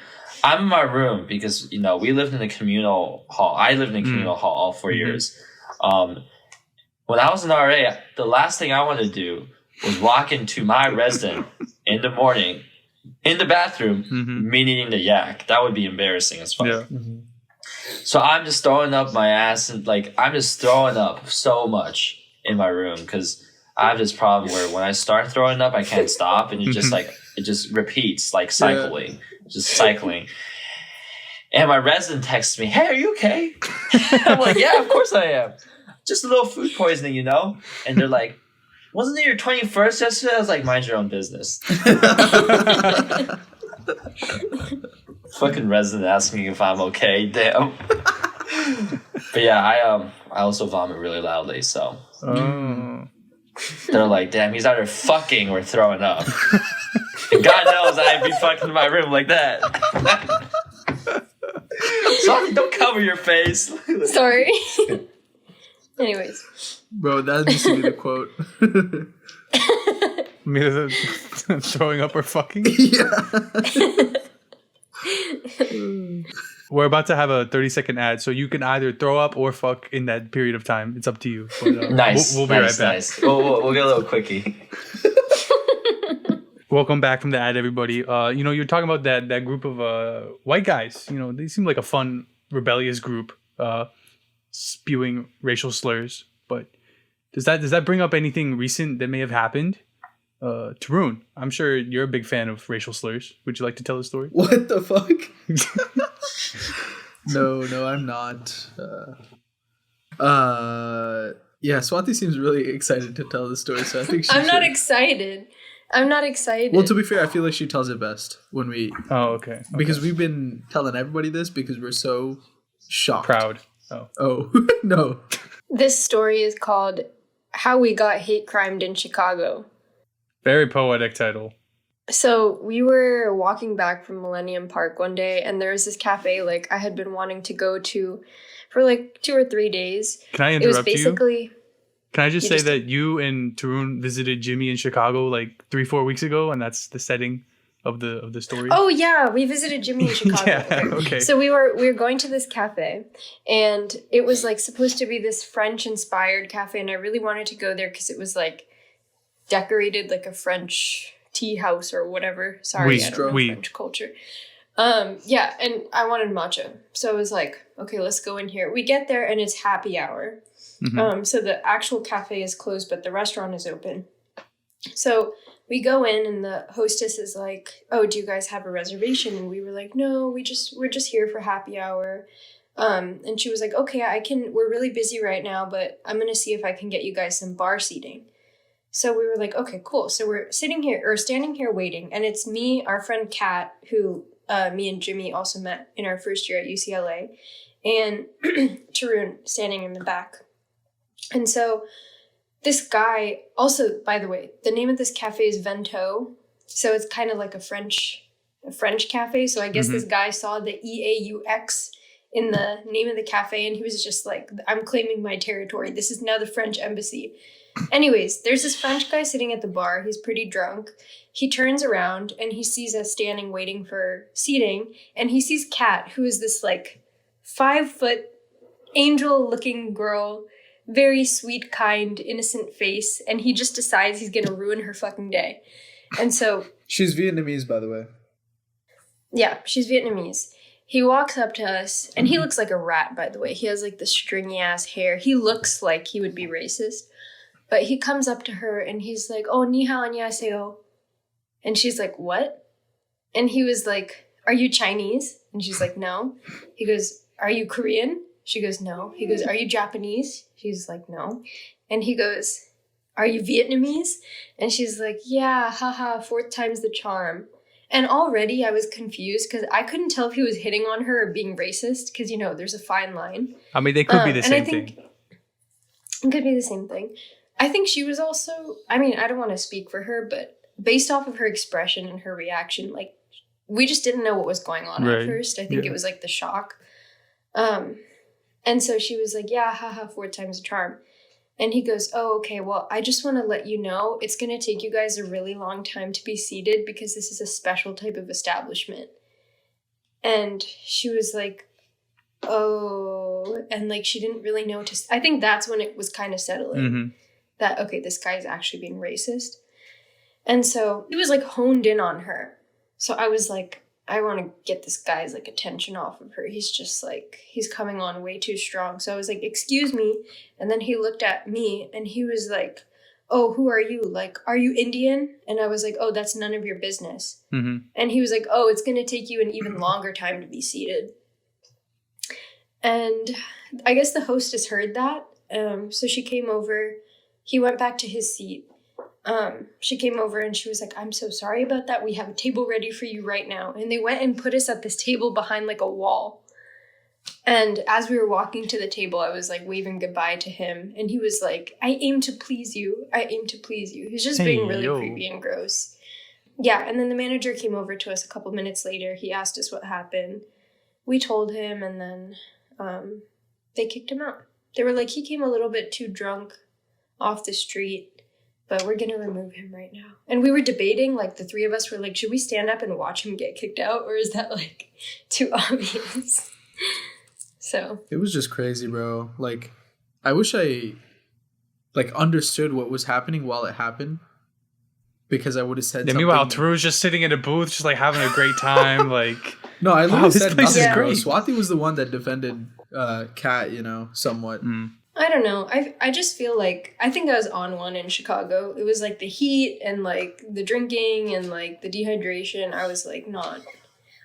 I'm in my room because we lived in a communal hall. I lived in a communal hall all 4 years. When I was in RA, the last thing I wanted to do was walk into my resident in the morning in the bathroom, me needing the yak. That would be embarrassing as fuck. Yeah. So I'm just throwing up my ass, and like I'm just throwing up so much in my room because I have this problem where when I start throwing up, I can't stop, and it just repeats like cycling, just cycling. And my resident texts me, "Hey, are you okay?" I'm like, "Yeah, of course I am. Just a little food poisoning, you know?" And they're like, "Wasn't it your 21st yesterday?" I was like, "Mind your own business." Fucking resident asking me if I'm okay. Damn. But yeah, I also vomit really loudly, so they're like, "Damn, he's either fucking or throwing up." And God knows I'd be fucking in my room like that. Sorry, don't cover your face. Sorry. Anyways. Bro, that needs to be the quote. Me throwing up or fucking? Yeah. We're about to have a 30-second ad, so you can either throw up or fuck in that period of time. It's up to you. But, nice. We'll be right back. Nice. We'll get a little quickie. Welcome back from the ad, everybody. You're talking about that group of white guys. They seem like a fun, rebellious group, spewing racial slurs. But does that bring up anything recent that may have happened? Tarun, I'm sure you're a big fan of racial slurs. Would you like to tell the story? What the fuck? No, I'm not. Yeah, Swati seems really excited to tell the story, so I think I'm not excited. Well, to be fair, I feel like she tells it best when we... Oh, okay. Because we've been telling everybody this because we're so shocked. Proud. Oh, no. This story is called How We Got Hate Crimed in Chicago. Very poetic title. So we were walking back from Millennium Park one day, and there was this cafe like I had been wanting to go to for like 2 or 3 days. Can I interrupt you? It was basically... Can I just say that you and Tarun visited Jimmy in Chicago like 3-4 weeks ago, and that's the setting of the story? Oh yeah, we visited Jimmy in Chicago. Yeah, okay. So we were going to this cafe, and it was like supposed to be this French inspired cafe, and I really wanted to go there because it was like decorated like a French tea house or whatever. Sorry, I don't know French culture. Yeah, and I wanted matcha, so I was like, okay, let's go in here. We get there, and it's happy hour. Mm-hmm. So the actual cafe is closed, but the restaurant is open. So we go in, and the hostess is like, "Oh, do you guys have a reservation?" And we were like, "No, we're just here for happy hour." And she was like, "Okay, we're really busy right now, but I'm gonna see if I can get you guys some bar seating." So we were like, "Okay, cool." So we're standing here waiting, and it's me, our friend Kat, who me and Jimmy also met in our first year at UCLA, and Tarun standing in the back. And so this guy, also, by the way, the name of this cafe is Vento. So it's kind of like a French cafe. So I guess this guy saw the EAUX in the name of the cafe, and he was just like, "I'm claiming my territory. This is now the French embassy." Anyways, there's this French guy sitting at the bar. He's pretty drunk. He turns around, and he sees us standing waiting for seating, and he sees Kat, who is this like 5-foot angel-looking girl, very sweet, kind, innocent face, and he just decides he's gonna ruin her fucking day. And so... She's Vietnamese, by the way. Yeah, she's Vietnamese. He walks up to us, and he looks like a rat, by the way. He has like the stringy-ass hair. He looks like he would be racist. But he comes up to her, and he's like, "Oh, ni hao, annyeonghaseyo." And she's like, "What?" And he was like, "Are you Chinese?" And she's like, "No." He goes, "Are you Korean?" She goes, "No." He goes, "Are you Japanese?" She's like, "No." And he goes, "Are you Vietnamese?" And she's like, "Yeah, haha, fourth time's the charm." And already I was confused because I couldn't tell if he was hitting on her or being racist because, you know, there's a fine line. I mean, they could be the same thing. It could be the same thing. I think she was also, I mean, I don't want to speak for her, but based off of her expression and her reaction, like, we just didn't know what was going on at first. I think it was like the shock. And so she was like, "Yeah, haha, fourth time's a charm." And he goes, "Oh, okay, well, I just want to let you know it's going to take you guys a really long time to be seated because this is a special type of establishment." And she was like, "Oh," and like she didn't really know I think that's when it was kind of settling that, okay, this guy is actually being racist. And so he was like honed in on her. So I was like, I want to get this guy's like attention off of her. He's just like, he's coming on way too strong. So I was like, "Excuse me." And then he looked at me and he was like, "Oh, who are you? Like, are you Indian?" And I was like, "Oh, that's none of your business." And he was like, "Oh, it's going to take you an even longer time to be seated." And I guess the hostess heard that. So she came over. He went back to his seat. She came over and she was like, "I'm so sorry about that. We have a table ready for you right now." And they went and put us at this table behind like a wall. And as we were walking to the table, I was like waving goodbye to him. And he was like, "I aim to please you. I aim to please you." He was just being really creepy and gross. Yeah. And then the manager came over to us a couple minutes later. He asked us what happened. We told him, and then they kicked him out. They were like, "He came a little bit too drunk off the street, but we're going to remove him right now." And we were debating, like the three of us were like, should we stand up and watch him get kicked out? Or is that like too obvious? So. It was just crazy, bro. Like, I wish I like understood what was happening while it happened. Because I would have said something. Meanwhile, Taru's just sitting in a booth, just like having a great time. Like, no, I literally said nothing, is bro. great. Swati was the one that defended Kat, you know, somewhat. I don't know. I just feel like, I think I was on one in Chicago. It was like the heat and like the drinking and like the dehydration. I was like not.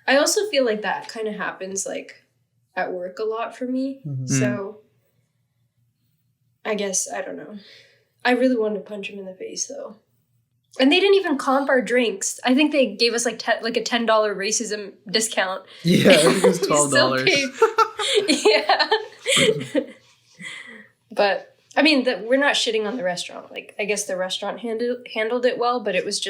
I also feel like that kind of happens like at work a lot for me. So I guess, I don't know. I really wanted to punch him in the face though. And they didn't even comp our drinks. I think they gave us like a $10 racism discount. Yeah, I think it was $12. Yeah. But I mean, we're not shitting on the restaurant. Like, I guess the restaurant handled it well, but it was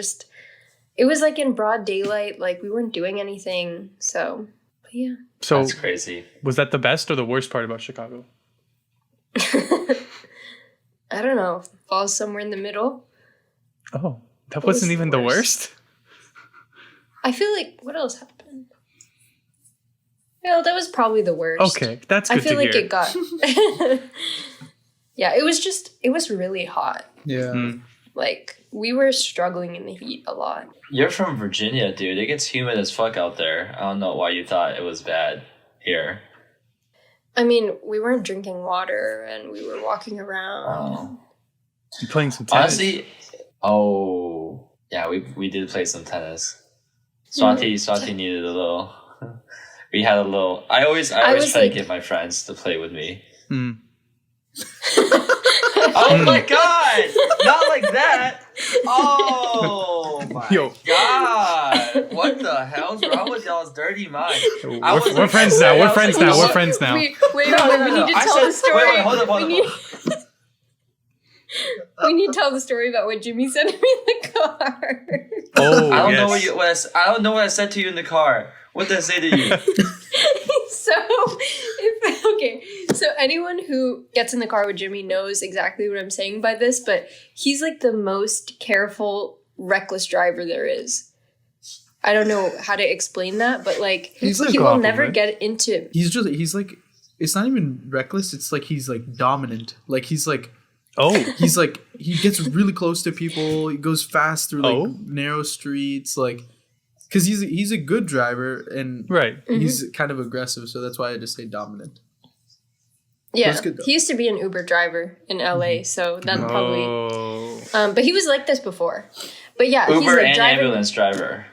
like in broad daylight. Like, we weren't doing anything. So, but yeah. So that's crazy. Was that the best or the worst part about Chicago? I don't know. Falls somewhere in the middle. Oh, that wasn't even the worst? I feel like, what else happened? Well, that was probably the worst. Okay, that's good to hear. I feel like it got... Yeah, it was really hot. Yeah. Like, we were struggling in the heat a lot. You're from Virginia, dude. It gets humid as fuck out there. I don't know why you thought it was bad here. I mean, we weren't drinking water and we were walking around. You playing some tennis? Honestly, yeah, we did play some tennis. Swati needed a little. We had a little. I always try to get my friends to play with me. Oh my god! Not like that! Oh my god! What the hell's wrong with y'all's dirty mind? We're friends now. We're friends now. We're friends now. Wait, we need to tell the story. Wait, hold up. We need to tell the story about what Jimmy said to me in the car. Oh, I don't know what I said to you in the car. What did I say to you? So anyone who gets in the car with Jimmy knows exactly what I'm saying by this, but he's like the most careful, reckless driver there is. I don't know how to explain that, but like he will never get into. He's like, it's not even reckless. It's like he's like dominant. Like he's like. He's like, he gets really close to people. He goes fast through like narrow streets, like, because he's a good driver and he's kind of aggressive. So that's why I just say dominant. Yeah, he used to be an Uber driver in LA, so that probably. But he was like this before. But yeah, Uber he's like and driving, ambulance driver.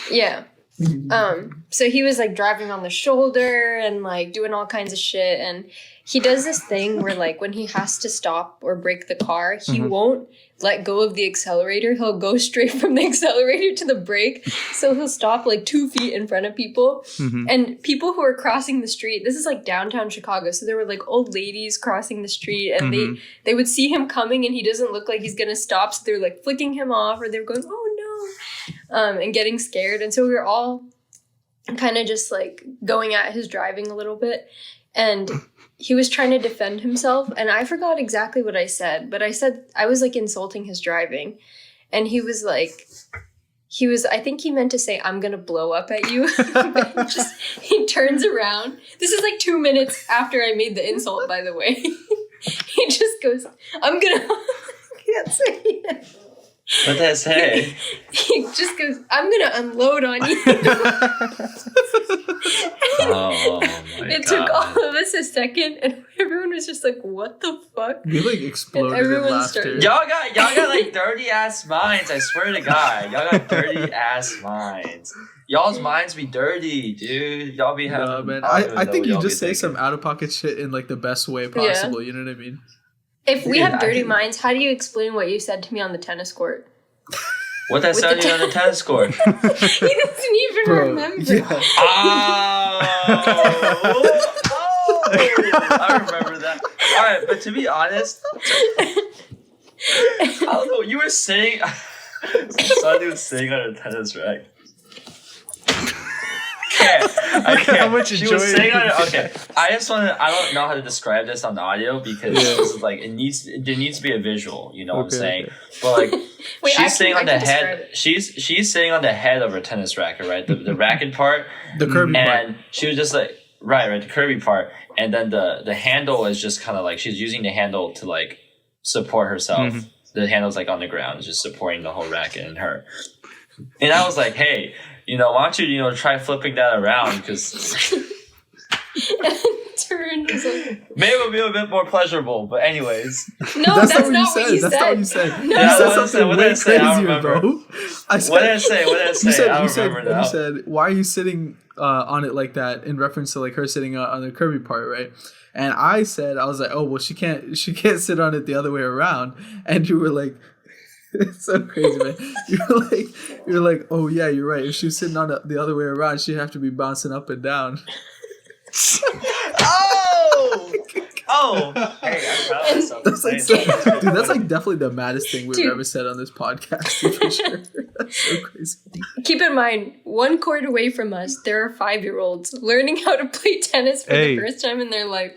Yeah, So he was like driving on the shoulder and like doing all kinds of shit. And he does this thing where like when he has to stop or brake the car, he won't let go of the accelerator. He'll go straight from the accelerator to the brake. So he'll stop like 2 feet in front of people. And people who are crossing the street, this is like downtown Chicago. So there were like old ladies crossing the street and they would see him coming and he doesn't look like he's going to stop. So they're like flicking him off or they're going, oh no, and getting scared. And so we were all kind of just like going at his driving a little bit. And he was trying to defend himself, and I forgot exactly what I said, but I said I was like insulting his driving, and he was, I think he meant to say, I'm gonna blow up at you. He turns around. This is like 2 minutes after I made the insult, by the way. He just goes, I can't say it. What did I say? He just goes, I'm gonna unload on you. Oh my It God. took all of us a second, and everyone was just like, "What the fuck?" We like exploded in everyone laughter. started- Y'all got like dirty ass minds. I swear to God, y'all got dirty ass minds. Y'all's minds be dirty, dude. Y'all be having. No, man. don't even I know think what you y'all just be say thinking. some out of pocket shit in like the best way possible. You know what I mean? If we Yeah, have dirty I can- minds, how do you explain what you said to me on the tennis court? What that With sounded the on the tennis court? He doesn't even remember. Yeah. Oh, I remember that. All right, but to be honest, I don't know. You were saying somebody was sitting on a tennis rack. I can't. How much She joy was sitting on you it. Okay, I don't know how to describe this on the audio because this is like there needs to be a visual. You know what I'm saying? Okay. But like. Wait, She's sitting on the describe head. it. She's sitting on the head of her tennis racket, right? The racket part, The Kirby and part. she was just like right, the Kirby part, and then the handle is just kind of like she's using the handle to like support herself. The handle's like on the ground, just supporting the whole racket and her. And I was like, hey, why don't you try flipping that around because Turned was like, maybe it'll be a bit more pleasurable. But anyways, no, That's that's, not what you said. said. That's not what you said. You Yeah, said what did I say? something What did way I say? I don't crazier, remember. bro. I said, what did I say? What did I say? You said, I don't remember now. you said, why are you sitting on it like that in reference to like her sitting on the Kirby part, right? And I said, I was like, oh, well, she can't sit on it the other way around. And you were like, it's so crazy, man. You're like, oh yeah, you're right. If she was sitting on it the other way around, she'd have to be bouncing up and down. Oh, hey, I found myself. That's like, saying that. dude, that's like definitely the maddest thing we've Dude. ever said on this podcast, dude, for sure. That's so crazy. Keep in mind, 1 court away from us, there are 5-year-olds learning how to play tennis for Hey. the first time in their life.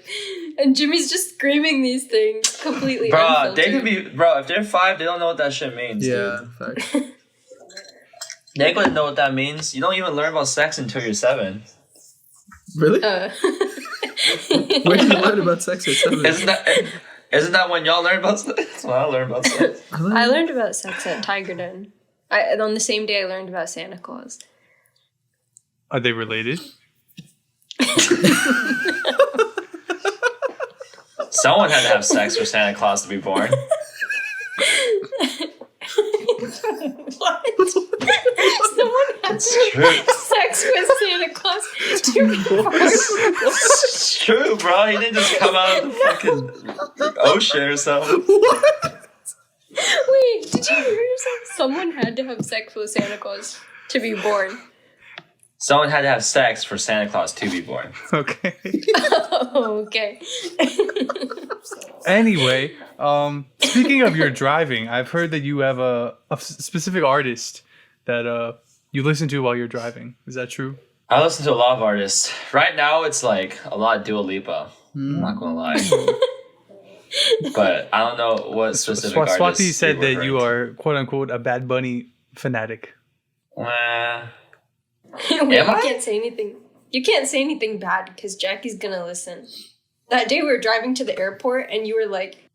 And Jimmy's just screaming these things completely Bro, they unfiltered. could be. Bro, if they're 5, they don't know what that shit means. Yeah, Dude. fact. They ain't gonna know what that means. You don't even learn about sex until you're 7. Really? Where did you learn about sex at 7? Isn't that when y'all learn about sex? That's when I learned about sex. I learned about sex at Tiger Den. On the same day I learned about Santa Claus. Are they related? Someone had to have sex for Santa Claus to be born. What? Someone had It's true. sex with Santa Claus to be born. It's true, bro. He didn't just come out of the fucking ocean or something. Wait, did you hear yourself? Someone had to have sex with Santa Claus to be born. Someone had to have sex for Santa Claus to be born. Okay. Oh, okay. Anyway, speaking of your driving, I've heard that you have a specific artist that you listen to while you're driving. Is that true? I listen to a lot of artists. Right now, it's like a lot of Dua Lipa. I'm not gonna lie. But I don't know what specific artist. Swati said were that you are "quote unquote" a Bad Bunny fanatic. Wait, Am you I? can't say anything. You can't say anything bad because Jackie's gonna listen. That day we were driving to the airport and you were like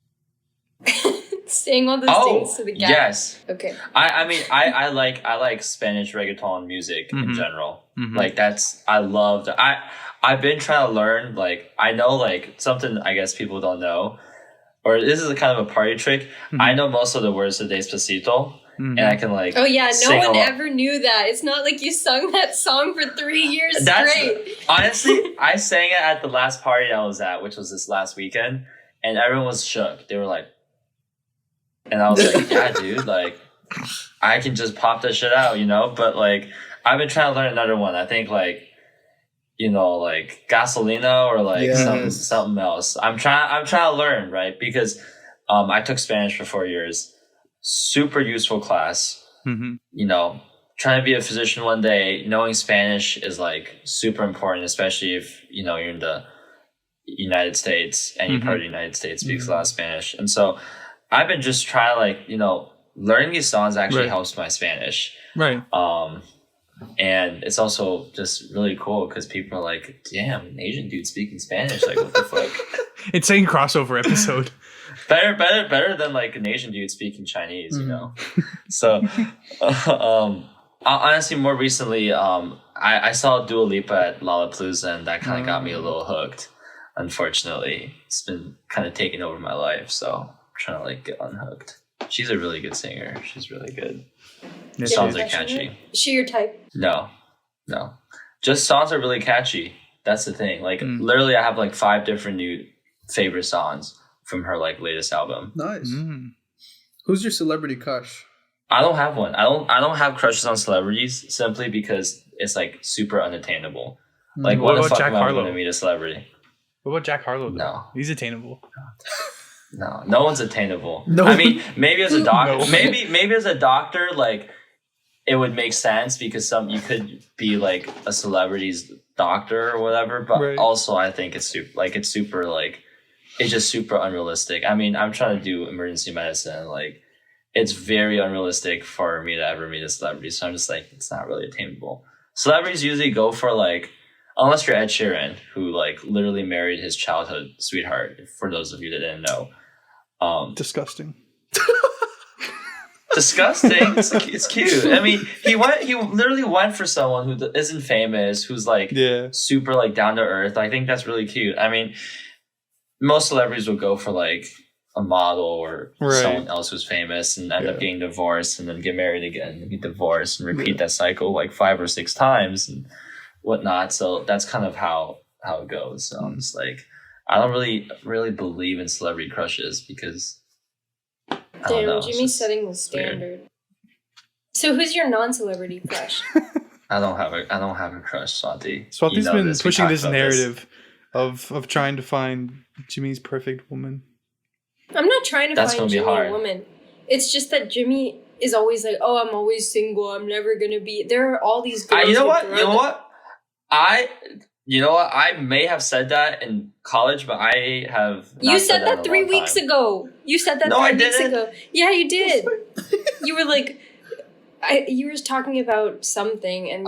saying all those things to the guy. Yes. Okay. I mean I like Spanish reggaeton music in general. Like that's I love I've been trying to learn, like I know like something I guess people don't know, or this is a kind of a party trick. I know most of the words to Despacito, and I can like. Oh yeah, no one along. ever knew that. It's not like you sung that song for 3 years straight. Honestly, I sang it at the last party I was at, which was this last weekend, and everyone was shook. They were like, and I was like, yeah, dude, like, I can just pop that shit out, you know. But like, I've been trying to learn another one. I think like, you know, like Gasolina or like something else. I'm trying to learn, right? Because I took Spanish for 4 years. Super useful class. You know, trying to be a physician one day, knowing Spanish is like super important, especially if, you know, you're in the United States and you're part of the United States speaks a lot of Spanish. And so I've been just trying to like, you know, learning these songs actually helps my Spanish. Right. And it's also just really cool because people are like, damn, an Asian dude speaking Spanish, like what the fuck? Insane crossover episode. Better than like an Asian dude speaking Chinese, you know. So, honestly, more recently, I saw Dua Lipa at Lollapalooza, and that kind of got me a little hooked. Unfortunately, it's been kind of taking over my life, so I'm trying to like get unhooked. She's a really good singer. She's really good. Yeah, songs are catchy. Is she your type? No. Just songs are really catchy. That's the thing. Like literally, I have like 5 different new favorite songs from her like latest album. Nice. Who's your celebrity crush? I don't have one. I don't have crushes on celebrities simply because it's like super unattainable. Like what the fuck am I going to meet a celebrity? What about Jack Harlow? Though? No, he's attainable. No one's attainable. No. I mean, maybe as a doctor, maybe as a doctor, like it would make sense because you could be like a celebrity's doctor or whatever. But also, I think it's just super unrealistic. I mean, I'm trying to do emergency medicine. Like, it's very unrealistic for me to ever meet a celebrity. So I'm just like, it's not really attainable. Celebrities usually go for like, unless you're Ed Sheeran, who like literally married his childhood sweetheart. For those of you that didn't know, disgusting. Disgusting. It's cute. I mean, he literally went for someone who isn't famous, who's like super like down to earth. I think that's really cute. I mean, most celebrities would go for like a model or someone else who's famous and end up getting divorced and then get married again and get divorced and repeat that cycle like 5 or 6 times and whatnot. So that's kind of how it goes. So I'm just like, I don't really believe in celebrity crushes because damn, Jimmy's setting the standard. Weird. So who's your non-celebrity crush? I don't have a crush, Swati. Swati's been pushing this narrative of trying to find Jimmy's perfect woman. I'm not trying to find Jimmy a woman. It's just that Jimmy is always like, oh, I'm always single. I'm never gonna be. There are all these girls. You know what? I may have said that in college, but I have. You said that 3 weeks ago. You said that 3 weeks ago. Yeah, you did. You were like, you were talking about something, and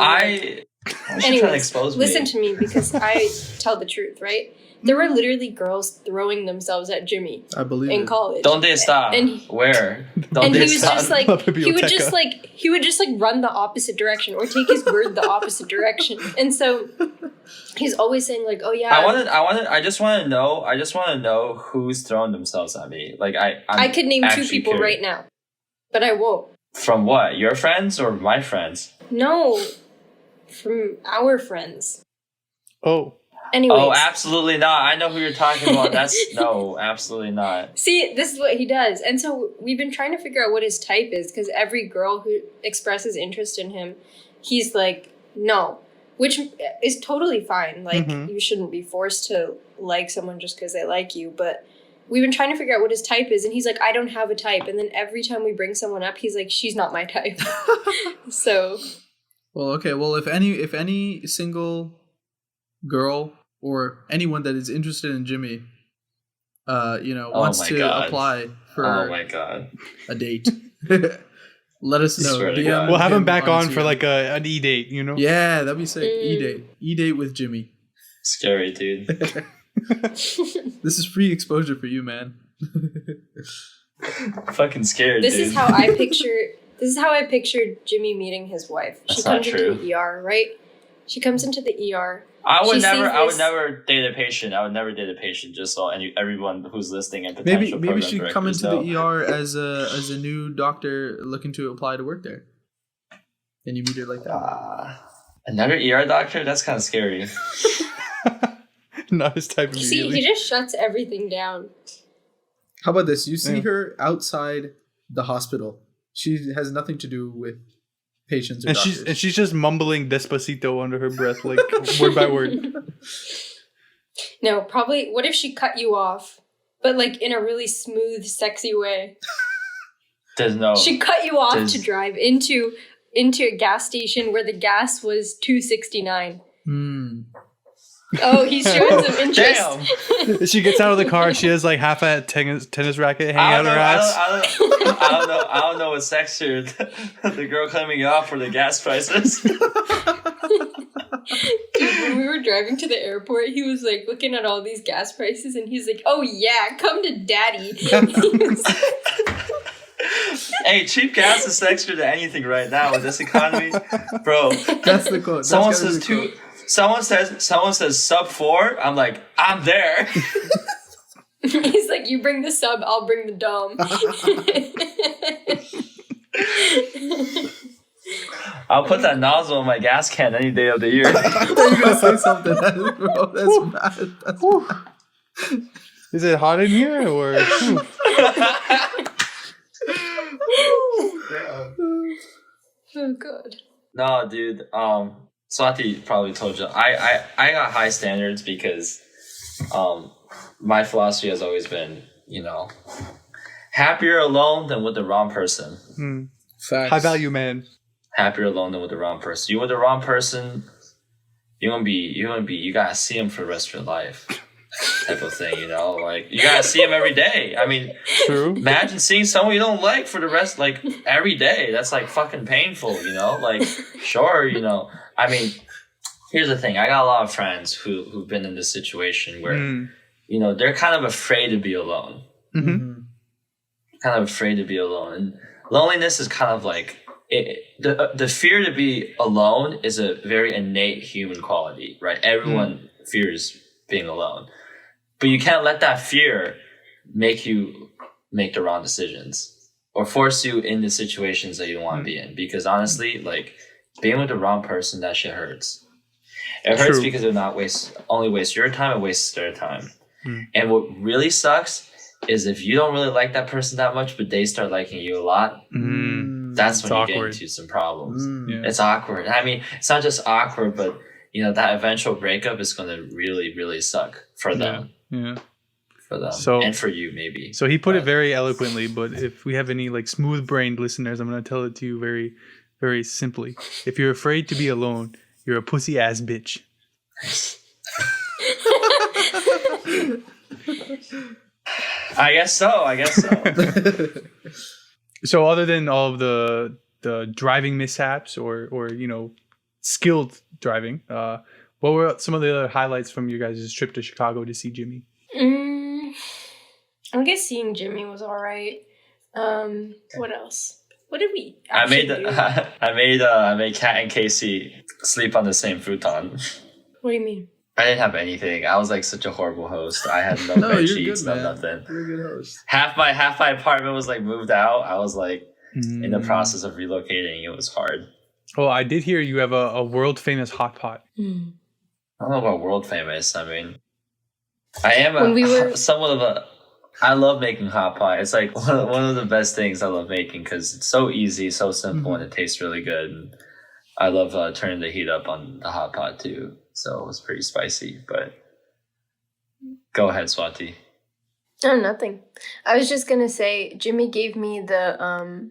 anyways, listen to me because I tell the truth, right? There were literally girls throwing themselves at Jimmy. I believe in college. Don't they stop? Where? And he was just like he would just like run the opposite direction or take his word the opposite direction. And so he's always saying like, "Oh yeah." I just want to know who's throwing themselves at me. Like I could name 2 people right now, but I won't. From what? Your friends or my friends? No, from our friends. Oh. Anyways. Oh, absolutely not. I know who you're talking about. No, absolutely not. See, this is what he does. And so we've been trying to figure out what his type is because every girl who expresses interest in him, he's like, no, which is totally fine. Like, you shouldn't be forced to like someone just because they like you. But we've been trying to figure out what his type is. And he's like, I don't have a type. And then every time we bring someone up, he's like, she's not my type. So. Well, okay. Well, if any single girl or anyone that is interested in Jimmy, wants to apply for a date, let us know. We'll have him back on for like an E-date, you know? Yeah, that'd be sick. E-date with Jimmy. Scary, dude. This is free exposure for you, man. Fucking scared, This dude. is how I pictured Jimmy meeting his wife. That's she comes into the ER, right? She comes into the ER. I would never date a patient. I would never date a patient. Just so everyone who's listening and potential maybe she come into know. the ER as a new doctor looking to apply to work there, and you meet her like that. Another ER doctor? That's kind of scary. Not his type immediately. See, he just shuts everything down. How about this? You see her outside the hospital. She has nothing to do with patients or doctors. She's just mumbling Despacito under her breath, like word by word. No, probably. What if she cut you off, but like in a really smooth, sexy way? She cut you off to drive into a gas station where the gas was $2.69. Oh, he's showing some interest. Damn. She gets out of the car. She has like half a tennis racket hanging out her ass. I don't know what's sexier. The girl coming off or the gas prices. Dude, when we were driving to the airport, he was like looking at all these gas prices and he's like, "Oh yeah, come to daddy." Hey, cheap gas is sexier than anything right now with this economy, bro. That's the quote. Someone says sub 4. I'm like, I'm there. He's like, you bring the sub, I'll bring the dom. I'll put that nozzle in my gas can any day of the year. I thought you were gonna say something. That's bad. That's bad. Is it hot in here or? Oh god. No, dude. Swati probably told you. I got high standards because my philosophy has always been, happier alone than with the wrong person. Facts. High value man. Happier alone than with the wrong person. You with the wrong person, you gotta see him for the rest of your life. Type of thing, like you gotta see him every day. I mean, true. Imagine seeing someone you don't like for the rest, like every day. That's like fucking painful, like sure, I mean, here's the thing. I got a lot of friends who've been in this situation where, they're kind of afraid to be alone. Mm-hmm. Kind of afraid to be alone, and loneliness is kind of like the fear to be alone is a very innate human quality, right? Everyone fears being alone. But you can't let that fear make you make the wrong decisions or force you into situations that you don't want to be in. Because honestly, like being with the wrong person, that shit hurts. It hurts because it not only waste your time, it wastes their time. And what really sucks is if you don't really like that person that much, but they start liking you a lot, that's when you get into some problems. It's awkward. I mean, it's not just awkward, but that eventual breakup is going to really, really suck for them. Yeah. For them. And for you, maybe. So he put it very eloquently, but if we have any like smooth-brained listeners, I'm going to tell it to you very, very simply. If you're afraid to be alone, you're a pussy-ass bitch. I guess so. So other than all of the driving mishaps or skilled driving, what were some of the other highlights from your guys' trip to Chicago to see Jimmy? I guess seeing Jimmy was all right. What else? What did we? I made Kat and Casey sleep on the same futon. What do you mean? I didn't have anything. I was like such a horrible host. I had no bed sheets, no nothing. You're a good host. Half my apartment was like moved out. I was like in the process of relocating. It was hard. Oh, I did hear you have a world famous hot pot. I don't know about world famous. I mean, I am somewhat of a. I love making hot pot. It's like one of the best things I love making because it's so easy, so simple, and it tastes really good. And I love turning the heat up on the hot pot too. So it was pretty spicy. But go ahead, Swati. Oh, nothing. I was just gonna say, Jimmy gave me the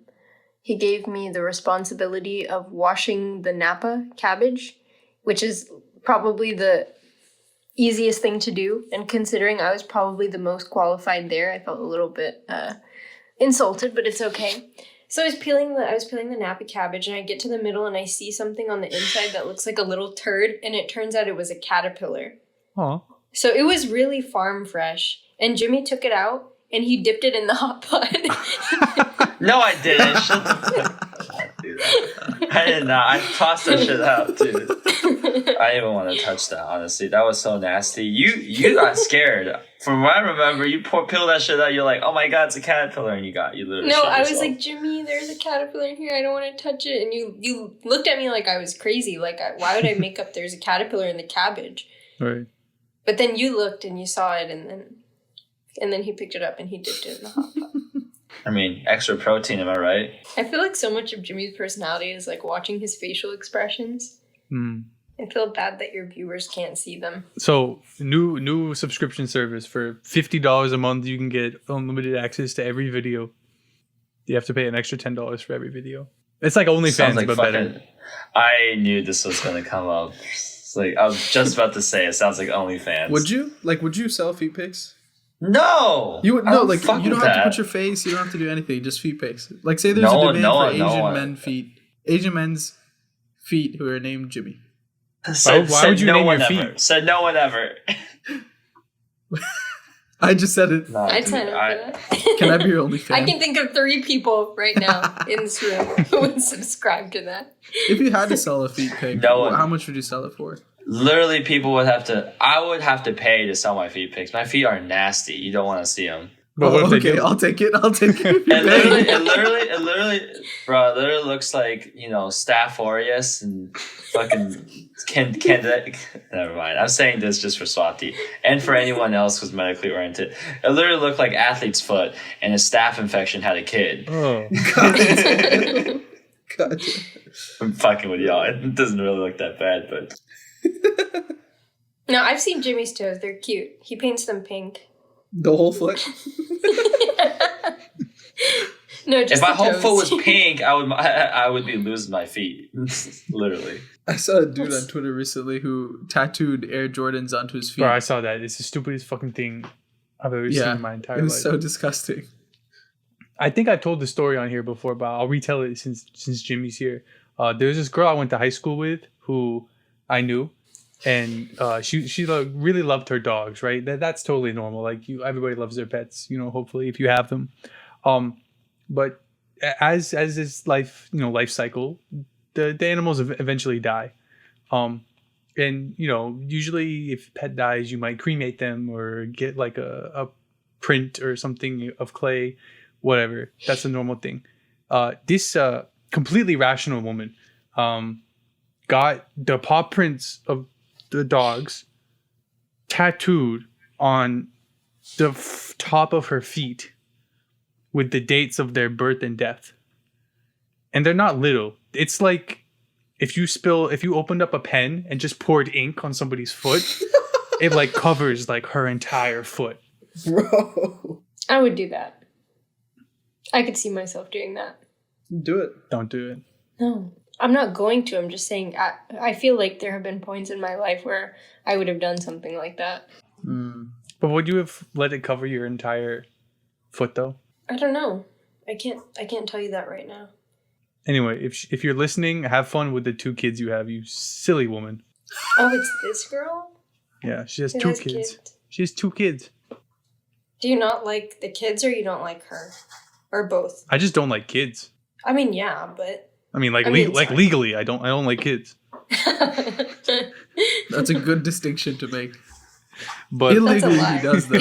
responsibility of washing the Napa cabbage, which is probably the easiest thing to do. And considering I was probably the most qualified there, I felt a little bit insulted, but it's okay. So I was peeling the Napa cabbage, and I get to the middle, and I see something on the inside that looks like a little turd, and it turns out it was a caterpillar. Oh. So it was really farm fresh, and Jimmy took it out, and he dipped it in the hot pot. No, I didn't. Shut the fuck up. I did not. I tossed that shit out, dude. I didn't even want to touch that. Honestly, that was so nasty. You got scared. From what I remember, you peeled that shit out. You're like, oh my god, it's a caterpillar, and you literally. No, I was yourself. like, Jimmy, there's a caterpillar in here. I don't want to touch it. And you looked at me like I was crazy. Like, why would I make up there's a caterpillar in the cabbage? Right. But then you looked and you saw it, and then he picked it up and he dipped it in the hot pot. I mean, extra protein, am I right? I feel like so much of Jimmy's personality is like watching his facial expressions. I feel bad that your viewers can't see them. So new subscription service for $50 a month. You can get unlimited access to every video. You have to pay an extra $10 for every video. It's like OnlyFans, like but better. I knew this was gonna come up. It's like I was just about to say, it sounds like OnlyFans. Would you sell feet pics? No, you would no. Like you don't have that. to put your face. You don't have to do anything. Just feet pics. Like say there's a demand for Asian men's feet who are named Jimmy. Why would you name your feet? Said no one ever. I just said it. No, I'd sign up for that. Can I be your only fan? I can think of 3 people right now in this room who would subscribe to that. If you had to sell a feet pic, how much would you sell it for? Literally, I would have to pay to sell my feet pics. My feet are nasty. You don't want to see them. Okay, I'll take it. It literally looks like, Staph aureus and fucking never mind. I'm saying this just for Swati and for anyone else who's medically oriented. It literally looked like athlete's foot and a staph infection had a kid. Oh. Gotcha. I'm fucking with y'all. It doesn't really look that bad, but. No, I've seen Jimmy's toes. They're cute. He paints them pink. The whole foot? No, just if my whole toes. foot was pink, I would be losing my feet. Literally. I saw a dude on Twitter recently who tattooed Air Jordans onto his feet. Bro, I saw that. It's the stupidest fucking thing I've ever seen in my entire life. It was so disgusting. I think I've told the story on here before, but I'll retell it since Jimmy's here. There was this girl I went to high school with who I knew, and she really loved her dogs, right? That's totally normal. Like everybody loves their pets, hopefully if you have them. But as this life cycle, the animals eventually die. And usually if a pet dies, you might cremate them or get like a print or something of clay, whatever. That's a normal thing. This completely rational woman got the paw prints of the dogs tattooed on the top of her feet with the dates of their birth and death. And they're not little. It's like if you opened up a pen and just poured ink on somebody's foot, it like covers like her entire foot. Bro. I would do that. I could see myself doing that. Do it. Don't do it. No, I'm not going to. I'm just saying I feel like there have been points in my life where I would have done something like that. But would you have let it cover your entire foot though? I don't know. I can't tell you that right now. Anyway, if you're listening, have fun with the 2 kids you have, you silly woman. Oh, it's this girl? Yeah, she has It 2 has kids. She has 2 kids. Do you not like the kids or you don't like her? Or both? I just don't like kids. I mean, yeah, but... legally, I don't like kids. That's a good distinction to make. But illegally he does that.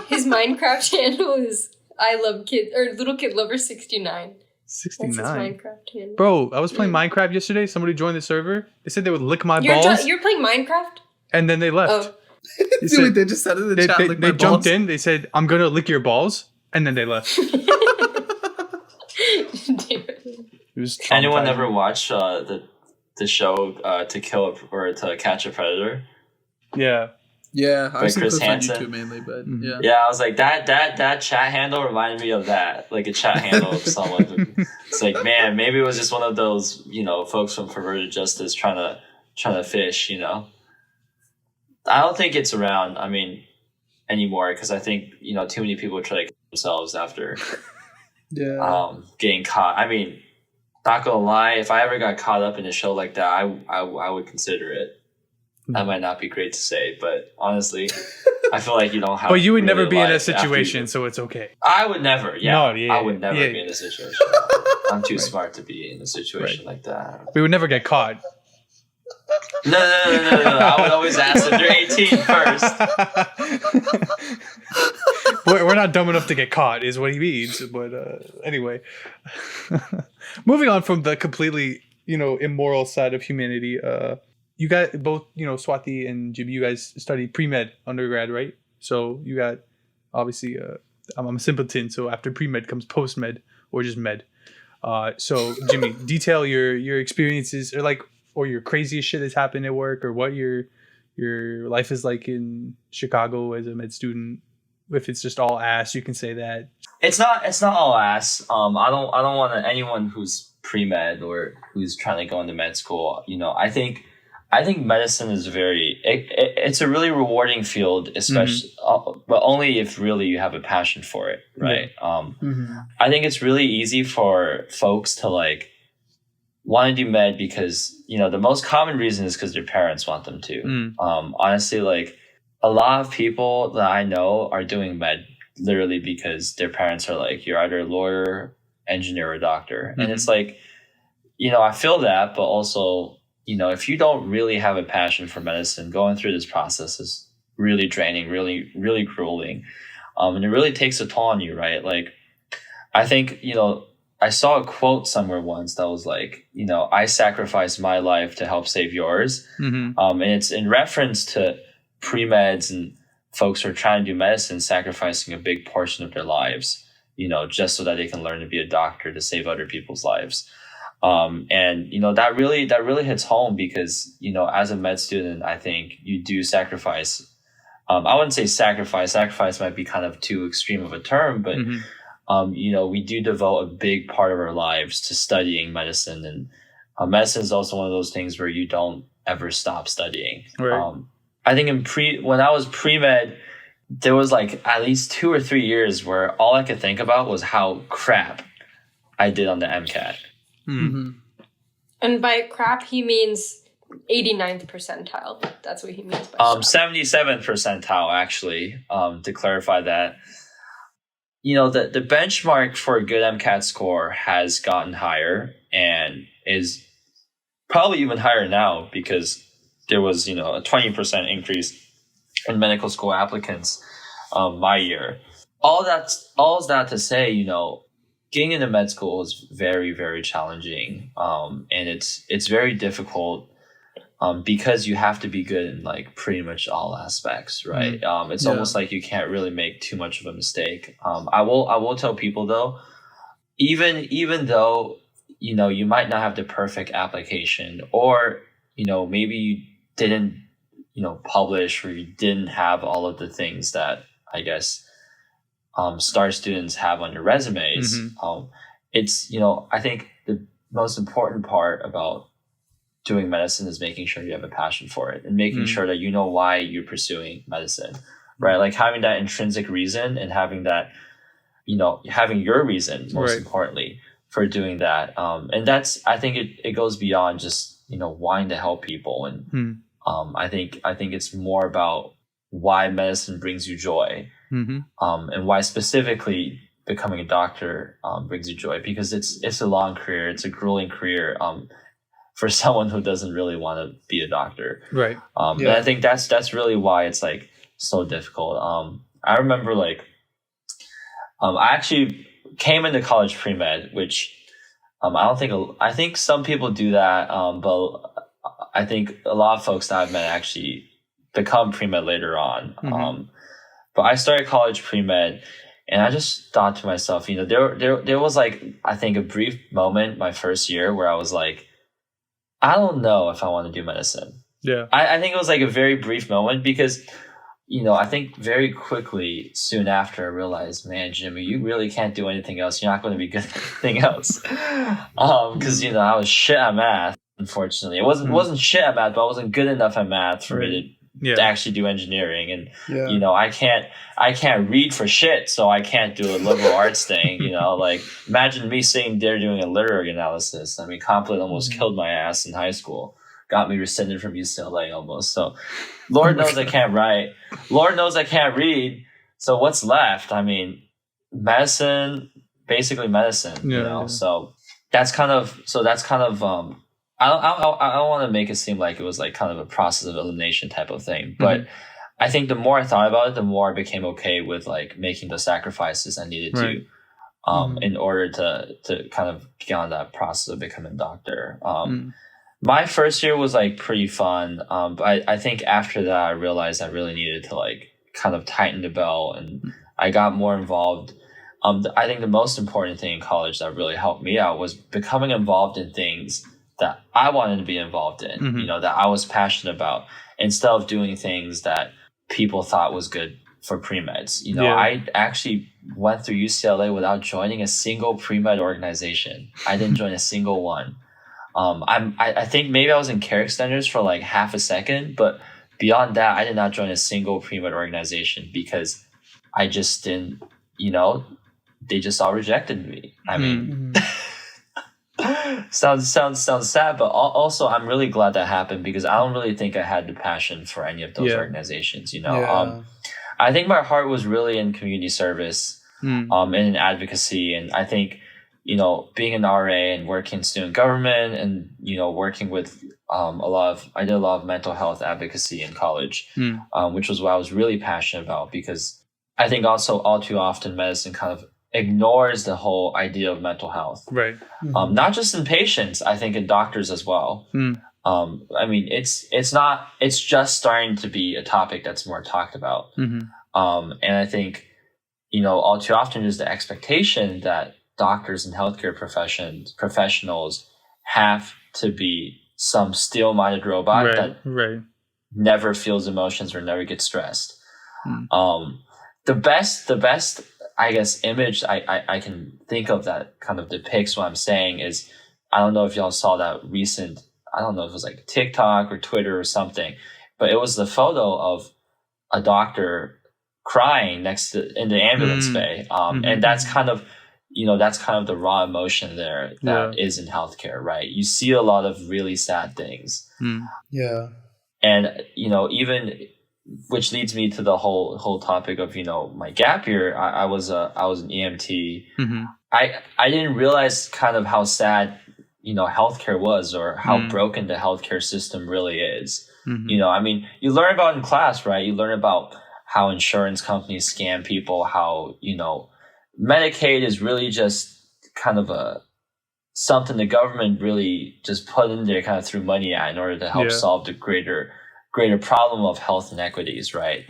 His Minecraft handle is I love kids or little kid lover 69. 69. That's his Minecraft handle. Bro, I was playing Minecraft yesterday. Somebody joined the server. They said they would lick my balls. You're playing Minecraft? And then they left. Oh. They just said in the chat, they jumped in. They said, "I'm gonna lick your balls," and then they left. Anyone ever watch the show To Kill or To Catch a Predator? Yeah, I've seen Chris clips on Hansen? YouTube mainly, but Yeah, I was like that chat handle reminded me of that, like a chat handle of someone. It's like, man, maybe it was just one of those, folks from Perverted Justice trying to fish, I don't think it's around. I mean, anymore because I think too many people try to kill themselves after getting caught. I mean, not gonna lie, if I ever got caught up in a show like that, I would consider it. That might not be great to say, but honestly, I feel like you don't have. But you would never be in a situation, so it's okay. I would never. Yeah, no, I would never be in a situation. I'm too smart to be in a situation like that. We would never get caught. No. I would always ask if they're 18 first. We're not dumb enough to get caught, is what he means. But anyway, moving on from the completely, immoral side of humanity. You got both, Swati and Jimmy, you guys studied pre-med undergrad, right? So you got, obviously, I'm a simpleton, so after pre-med comes post-med, or just med. So Jimmy, detail your experiences, or your craziest shit that's happened at work, or what your life is like in Chicago as a med student. If it's just all ass, you can say that. It's not all ass. I don't want anyone who's pre-med or who's trying to go into med school. I think medicine is it's a really rewarding field, especially, but only if really you have a passion for it, right? Yeah. I think it's really easy for folks to want to do med because, the most common reason is because their parents want them to. Honestly, a lot of people that I know are doing med literally because their parents are you're either a lawyer, engineer, or doctor. And it's I feel that, but also, if you don't really have a passion for medicine, going through this process is really draining, really, really grueling. And it really takes a toll on you, right? I think, I saw a quote somewhere once that was I sacrificed my life to help save yours. And it's in reference to pre-meds and folks who are trying to do medicine sacrificing a big portion of their lives, just so that they can learn to be a doctor to save other people's lives. And that really hits home because, as a med student, I think you do sacrifice. I wouldn't say sacrifice might be kind of too extreme of a term, but we do devote a big part of our lives to studying medicine, and medicine is also one of those things where you don't ever stop studying. Right. I think when I was pre-med, there was at least 2 or 3 years where all I could think about was how crap I did on the MCAT. And by crap, he means 89th percentile. That's what he means by 77th percentile, actually, to clarify that. The benchmark for a good MCAT score has gotten higher and is probably even higher now because there was, a 20% increase in medical school applicants my year. All that to say, getting into med school is very, very challenging. And it's very difficult because you have to be good in pretty much all aspects, right? It's almost like you can't really make too much of a mistake. I will tell people though, even though, you might not have the perfect application or, maybe you didn't, publish or you didn't have all of the things that I guess STAR students have on their resumes. It's, I think the most important part about doing medicine is making sure you have a passion for it and making sure that you know why you're pursuing medicine, right? Having that intrinsic reason and having that, having your reason, most importantly, for doing that. And that's, I think it goes beyond just, wanting to help people. And I think it's more about why medicine brings you joy. And why specifically becoming a doctor brings you joy, because it's a long career, it's a grueling career for someone who doesn't really want to be a doctor, right? And I think that's really why it's so difficult. I remember I actually came into college pre-med, which I think some people do that, but I think a lot of folks that I've met actually become pre-med later on. But I started college pre-med, and I just thought to myself, there was I think a brief moment my first year where I was I don't know if I want to do medicine. Yeah. I think it was a very brief moment because, I think very quickly soon after I realized, man, Jimmy, you really can't do anything else. You're not going to be good at anything else. Because, I was shit at math, unfortunately. It wasn't shit at math, but I wasn't good enough at math for me to actually do engineering. And I can't read for shit, so I can't do a liberal arts thing. Imagine me sitting there doing a literary analysis. I mean, Complet almost killed my ass in high school, got me rescinded from UCLA almost. So Lord knows I can't write, Lord knows I can't read, so what's left? I mean, medicine, basically medicine. So that's kind of I don't want to make it seem like it was like kind of a process of elimination type of thing, but I think the more I thought about it, the more I became okay with like making the sacrifices I needed to in order to kind of get on that process of becoming a doctor. My first year was like pretty fun, but I think after that I realized I really needed to like kind of tighten the belt, and I got more involved. I think the most important thing in college that really helped me out was becoming involved in things that I wanted to be involved in, you know, that I was passionate about, instead of doing things that people thought was good for pre-meds. You know, I actually went through UCLA without joining a single pre-med organization. I didn't join a single one. I think maybe I was in care extenders for like half a second, but beyond that, I did not join a single pre-med organization because I just didn't, you know, they just all rejected me. I mean, sounds sad, but also I'm really glad that happened, because I don't really think I had the passion for any of those organizations, you know. I think my heart was really in community service, and in advocacy, and I think, you know, being an RA and working in student government, and, you know, working with I did a lot of mental health advocacy in college, which was what I was really passionate about, because I think also all too often medicine kind of ignores the whole idea of mental health. Right. Not just in patients, I think in doctors as well. I mean, it's just starting to be a topic that's more talked about. And I think, you know, all too often there's the expectation that doctors and healthcare professionals have to be some still-minded robot that never feels emotions or never gets stressed. The best, I guess, image I can think of that kind of depicts what I'm saying is, I don't know if y'all saw that recent, I don't know if it was like TikTok or Twitter or something, but it was the photo of a doctor crying in the ambulance bay. And that's kind of, you know, that's kind of the raw emotion there that is in healthcare, right? You see a lot of really sad things. And, you know, even, which leads me to the whole topic of, you know, my gap year. I was an EMT. I didn't realize kind of how sad, you know, healthcare was, or how broken the healthcare system really is. You know, I mean, you learn about in class, right? You learn about how insurance companies scam people, how, you know, Medicaid is really just kind of something the government really just put in there, kind of threw money at in order to help solve the greater problem of health inequities, right?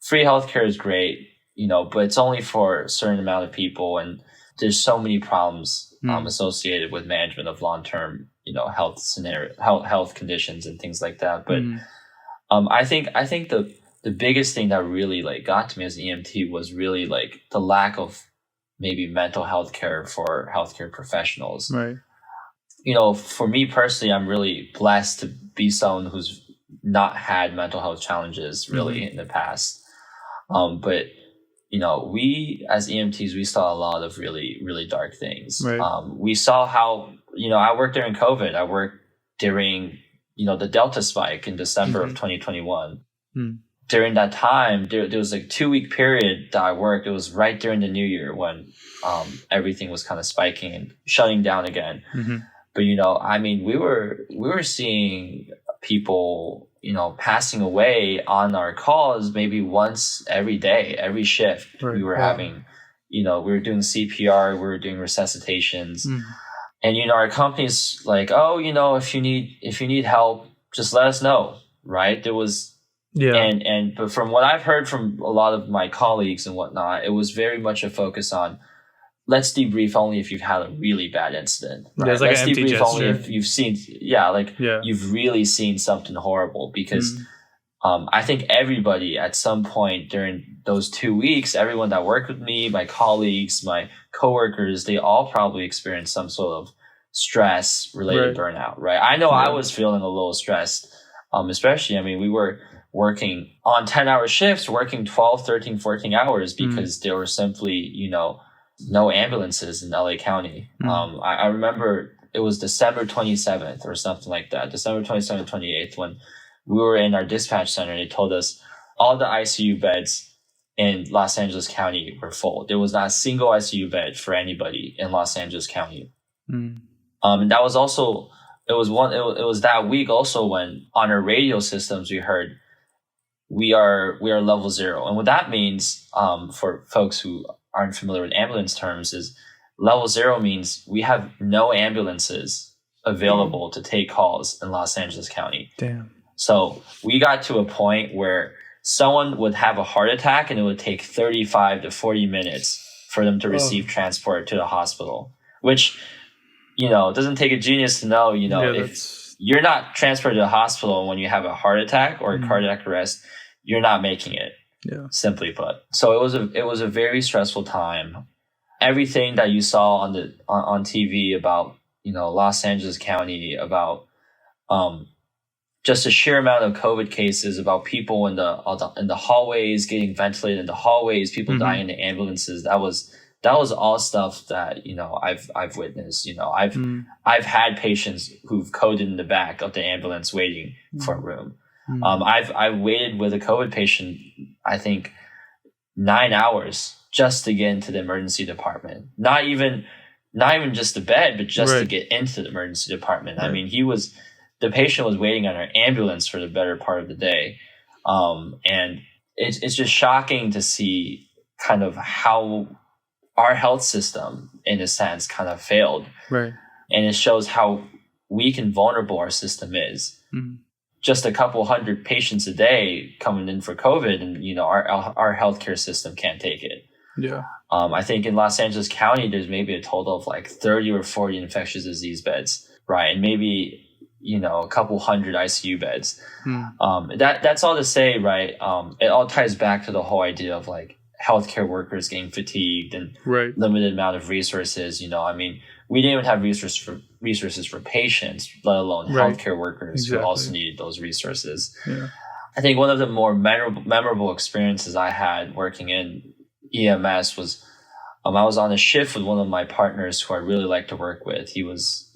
Free healthcare is great, you know, but it's only for a certain amount of people, and there's so many problems associated with management of long-term, you know, health conditions and things like that. But I think the biggest thing that really like got to me as an EMT was really like the lack of maybe mental health care for healthcare professionals. Right. You know, for me personally, I'm really blessed to be someone who's not had mental health challenges really in the past. But, you know, we as EMTs, we saw a lot of really, really dark things. Right. We saw how, you know, I worked during COVID. I worked during, you know, the Delta spike in December of 2021. During that time, there was like 2-week period that I worked. It was right during the New Year when everything was kind of spiking and shutting down again. But, you know, I mean, we were seeing people, you know, passing away on our calls maybe once every day, every shift. We were having, you know, we were doing CPR, we were doing resuscitations. And, you know, our company's like, oh, you know, if you need help, just let us know, right? There was, but from what I've heard from a lot of my colleagues and whatnot, it was very much a focus on, let's debrief only if you've had a really bad incident. Right? There's like let's an empty debrief gesture. only if you've seen, you've really seen something horrible. Because I think everybody at some point during those 2 weeks, everyone that worked with me, my colleagues, my coworkers, they all probably experienced some sort of stress-related burnout, right? I know I was feeling a little stressed, especially, I mean, we were working on 10-hour shifts, working 12, 13, 14 hours because there were simply, you know, no ambulances in LA County. I remember it was December 27th or something like that, December 27th, 28th, when we were in our dispatch center, and they told us all the ICU beds in Los Angeles County were full. There was not a single ICU bed for anybody in Los Angeles County. And that was also it was that week also when on our radio systems we heard we are level 0. And what that means, for folks who aren't familiar with ambulance terms, is level 0 means we have no ambulances available to take calls in Los Angeles County. Damn. So we got to a point where someone would have a heart attack and it would take 35 to 40 minutes for them to receive transport to the hospital, which, it doesn't take a genius to know, if you're not transported to the hospital when you have a heart attack or a cardiac arrest, you're not making it. Yeah. Simply put. So it was a very stressful time. Everything that you saw on TV about, Los Angeles County, about just the sheer amount of COVID cases, about people in the hallways getting ventilated in the hallways, people dying in the ambulances. That was all stuff that I've witnessed. I've had patients who've coded in the back of the ambulance waiting for a room. I've waited with a COVID patient, I think, 9 hours just to get into the emergency department. Not even just the bed, but just to get into the emergency department. I mean, the patient was waiting on our ambulance for the better part of the day. And it's just shocking to see kind of how our health system, in a sense, kind of failed. Right. And it shows how weak and vulnerable our system is. Just a couple hundred patients a day coming in for COVID, and our healthcare system can't take it. Yeah. I think in Los Angeles County, there's maybe a total of like 30 or 40 infectious disease beds, right? And maybe a couple hundred ICU beds. That's all to say, right? It all ties back to the whole idea of like healthcare workers getting fatigued and limited amount of resources. I mean, we didn't even have resources for patients, let alone healthcare workers who also needed those resources. Yeah. I think one of the more memorable experiences I had working in EMS was I was on a shift with one of my partners who I really like to work with. He was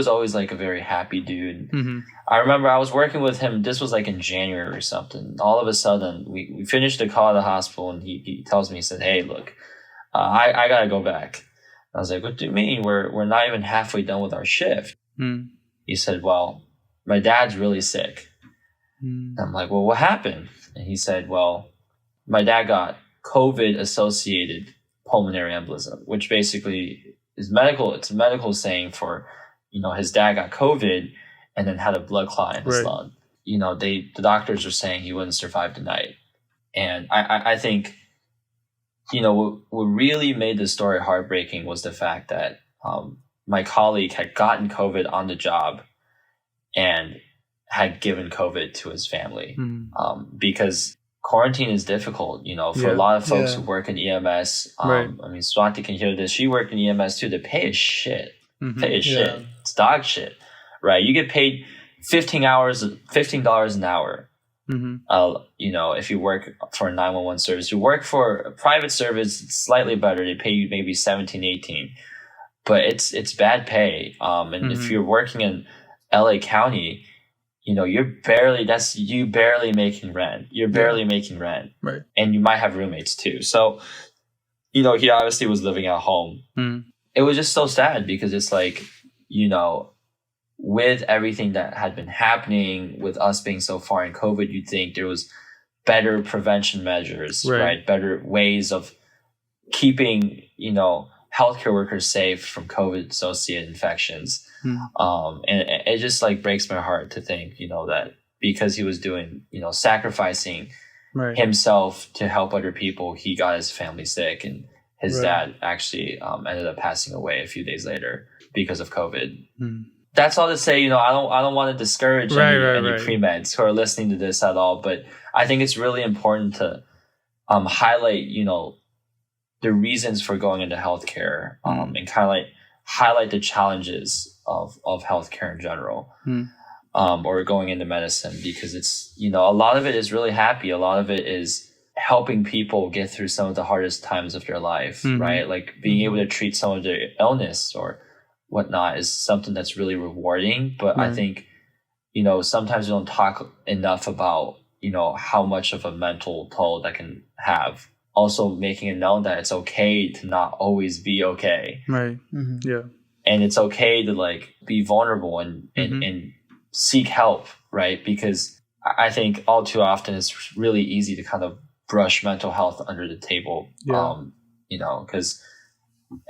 always like a very happy dude. I remember I was working with him. This was like in January or something. All of a sudden, we finished the call at the hospital, and he tells me, he said, "Hey, look, I gotta go back." I was like, "What do you mean? We're not even halfway done with our shift." He said, "Well, my dad's really sick." I'm like, "Well, what happened?" And he said, "Well, my dad got COVID-associated pulmonary embolism," which basically is medical. It's a medical saying for, his dad got COVID and then had a blood clot in his lung. The doctors are saying he wouldn't survive the night. And I think, what really made the story heartbreaking was the fact that my colleague had gotten COVID on the job and had given COVID to his family, because quarantine is difficult, for a lot of folks who work in EMS. I mean, Swati can hear this. She worked in EMS too. The pay is shit. Pay is shit. It's dog shit, right? You get paid $15 an hour. If you work for a 911 service. You work for a private service, it's slightly better. They pay you maybe 17, 18. But it's bad pay. And if you're working in LA County, you're barely making rent. You're barely making rent. Right. And you might have roommates too. So, he obviously was living at home. It was just so sad because it's like, with everything that had been happening, with us being so far in COVID, you'd think there was better prevention measures, right? Better ways of keeping, healthcare workers safe from COVID-associated infections. And it just like breaks my heart to think, that because he was doing, sacrificing himself to help other people, he got his family sick, and his dad actually ended up passing away a few days later because of COVID. That's all to say, I don't want to discourage any pre-meds who are listening to this at all, but I think it's really important to highlight, the reasons for going into healthcare, and kind of like highlight the challenges of healthcare in general, or going into medicine, because it's, a lot of it is really happy. A lot of it is helping people get through some of the hardest times of their life, right? Like being able to treat some of their illness or whatnot is something that's really rewarding. But I think, sometimes we don't talk enough about, how much of a mental toll that can have. Also making it known that it's okay to not always be okay. Right. Yeah. and it's okay to like be vulnerable and seek help, right? Because I think all too often it's really easy to kind of brush mental health under the table, you know, because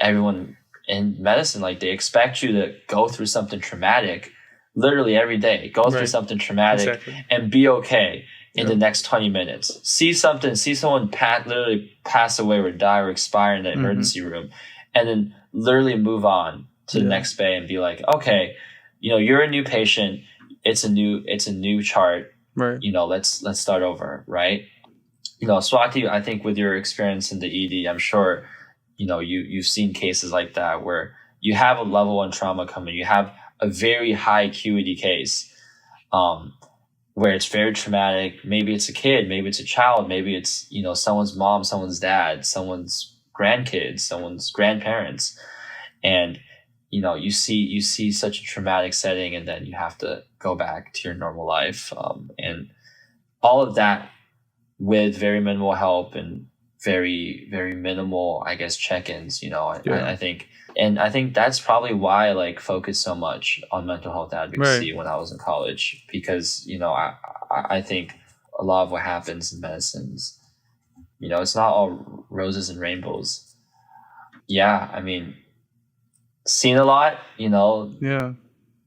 everyone in medicine, like they expect you to go through something traumatic literally every day, go through something traumatic and be okay in the next 20 minutes. See someone literally pass away or die or expire in the emergency room, and then literally move on to the next day and be like, okay, you know, you're a new patient. It's a new chart. Right. You know, let's start over. Right. You know, Swati, I think with your experience in the ED, I'm sure, you know, you've seen cases like that where you have a level 1 trauma coming, you have a very high acuity case, where it's very traumatic. Maybe it's a kid, maybe it's a child, maybe it's, you know, someone's mom, someone's dad, someone's grandkids, someone's grandparents. And, you know, you see such a traumatic setting, and then you have to go back to your normal life. And all of that with very minimal help and very, very minimal, I guess, check-ins, you know, I think that's probably why I like focused so much on mental health advocacy when I was in college, because, you know, I think a lot of what happens in medicines, you know, it's not all roses and rainbows. Yeah. I mean, seen a lot, you know,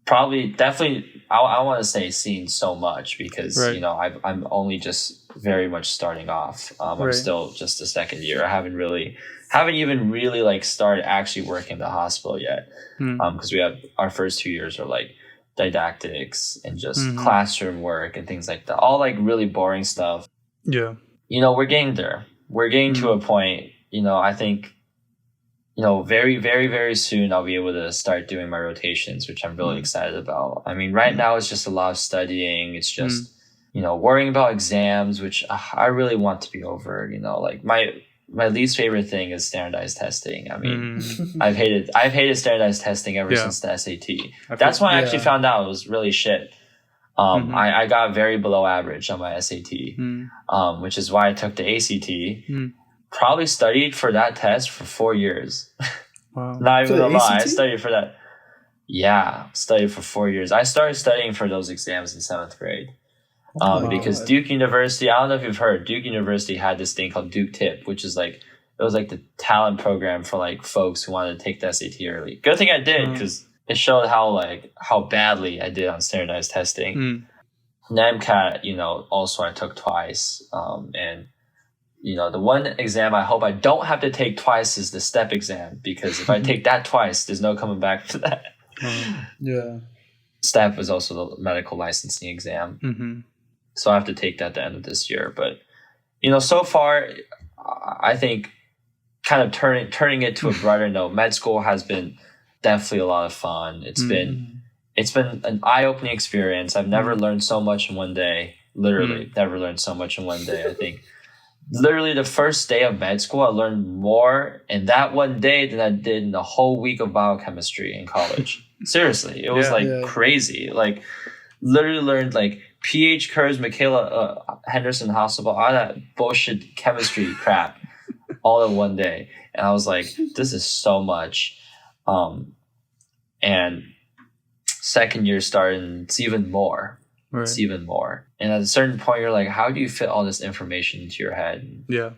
probably definitely, I want to say seen so much because, you know, I'm only just very much starting off. I'm still just a second year. I haven't even really like started actually working in the hospital yet. Because we have our first 2 years are like didactics and just classroom work and things like that. All like really boring stuff. Yeah. You know, we're getting there. We're getting to a point, you know, I think, you know, very, very, very soon I'll be able to start doing my rotations, which I'm really excited about. I mean, right now it's just a lot of studying. It's just, you know, worrying about exams, which I really want to be over. You know, like my least favorite thing is standardized testing. I mean, I've hated standardized testing ever since the SAT. That's when I actually found out it was really shit. I got very below average on my SAT, which is why I took the ACT. Probably studied for that test for 4 years. Wow. Not even gonna lie, I studied for that. Yeah, studied for 4 years. I started studying for those exams in 7th grade. Because Duke University, I don't know if you've heard, Duke University had this thing called Duke Tip, which is like, it was like the talent program for like folks who wanted to take the SAT early. Good thing I did, because it showed how badly I did on standardized testing. NAMCAT, you know, also I took twice. And, you know, the one exam I hope I don't have to take twice is the STEP exam, because if I take that twice, there's no coming back for that. STEP is also the medical licensing exam. So I have to take that at the end of this year. But, you know, so far, I think kind of turning it to a brighter note, med school has been definitely a lot of fun. It's been an eye-opening experience. I've never learned so much in one day. Literally, never learned so much in one day. I think literally the first day of med school, I learned more in that one day than I did in the whole week of biochemistry in college. Seriously, it was crazy. Like, literally learned like pH curves, Michaela Henderson Hasselbalch, all that bullshit chemistry crap all in one day. And I was like, this is so much. And second year started, and it's even more. It's even more. And at a certain point, you're like, how do you fit all this information into your head? Yeah.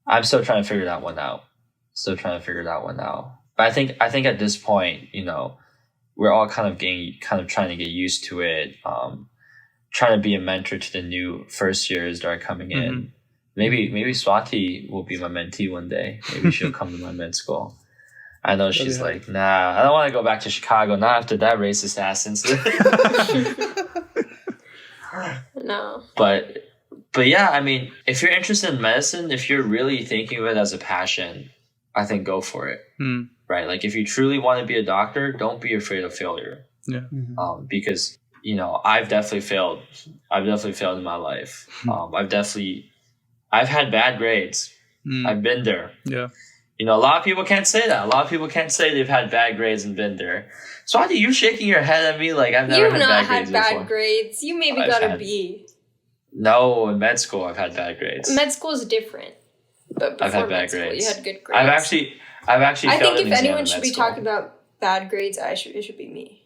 I'm still trying to figure that one out. But I think at this point, you know, we're all kind of trying to get used to it. Trying to be a mentor to the new first years that are coming in. Maybe Swati will be my mentee one day. Maybe she'll come to my med school. I know she's like, nah, I don't want to go back to Chicago, not after that racist ass incident. No. But yeah, I mean, if you're interested in medicine, if you're really thinking of it as a passion, I think go for it. Right? Like, if you truly want to be a doctor, don't be afraid of failure. Yeah. Because, you know, I've definitely failed. I've definitely failed in my life. I've had bad grades. I've been there. Yeah. You know, a lot of people can't say that. A lot of people can't say they've had bad grades and been there. So, Swati, you're shaking your head at me like I've never had bad grades before. You've not had bad grades. You maybe got a B. No, in med school I've had bad grades. Med school is different. But before I've had bad grades. You had good grades. I've actually I failed think if an exam anyone in should med be school. talking about bad grades, it should be me.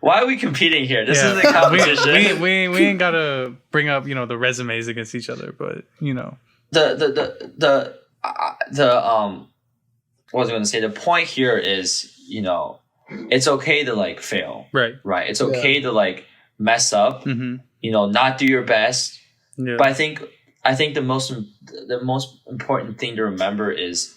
Why are we competing here? This is a competition. we ain't gotta bring up the resumes against each other, but the what was I going to say? The point here is it's okay to like fail, right? It's okay to like mess up, not do your best. Yeah. But I think the most important thing to remember is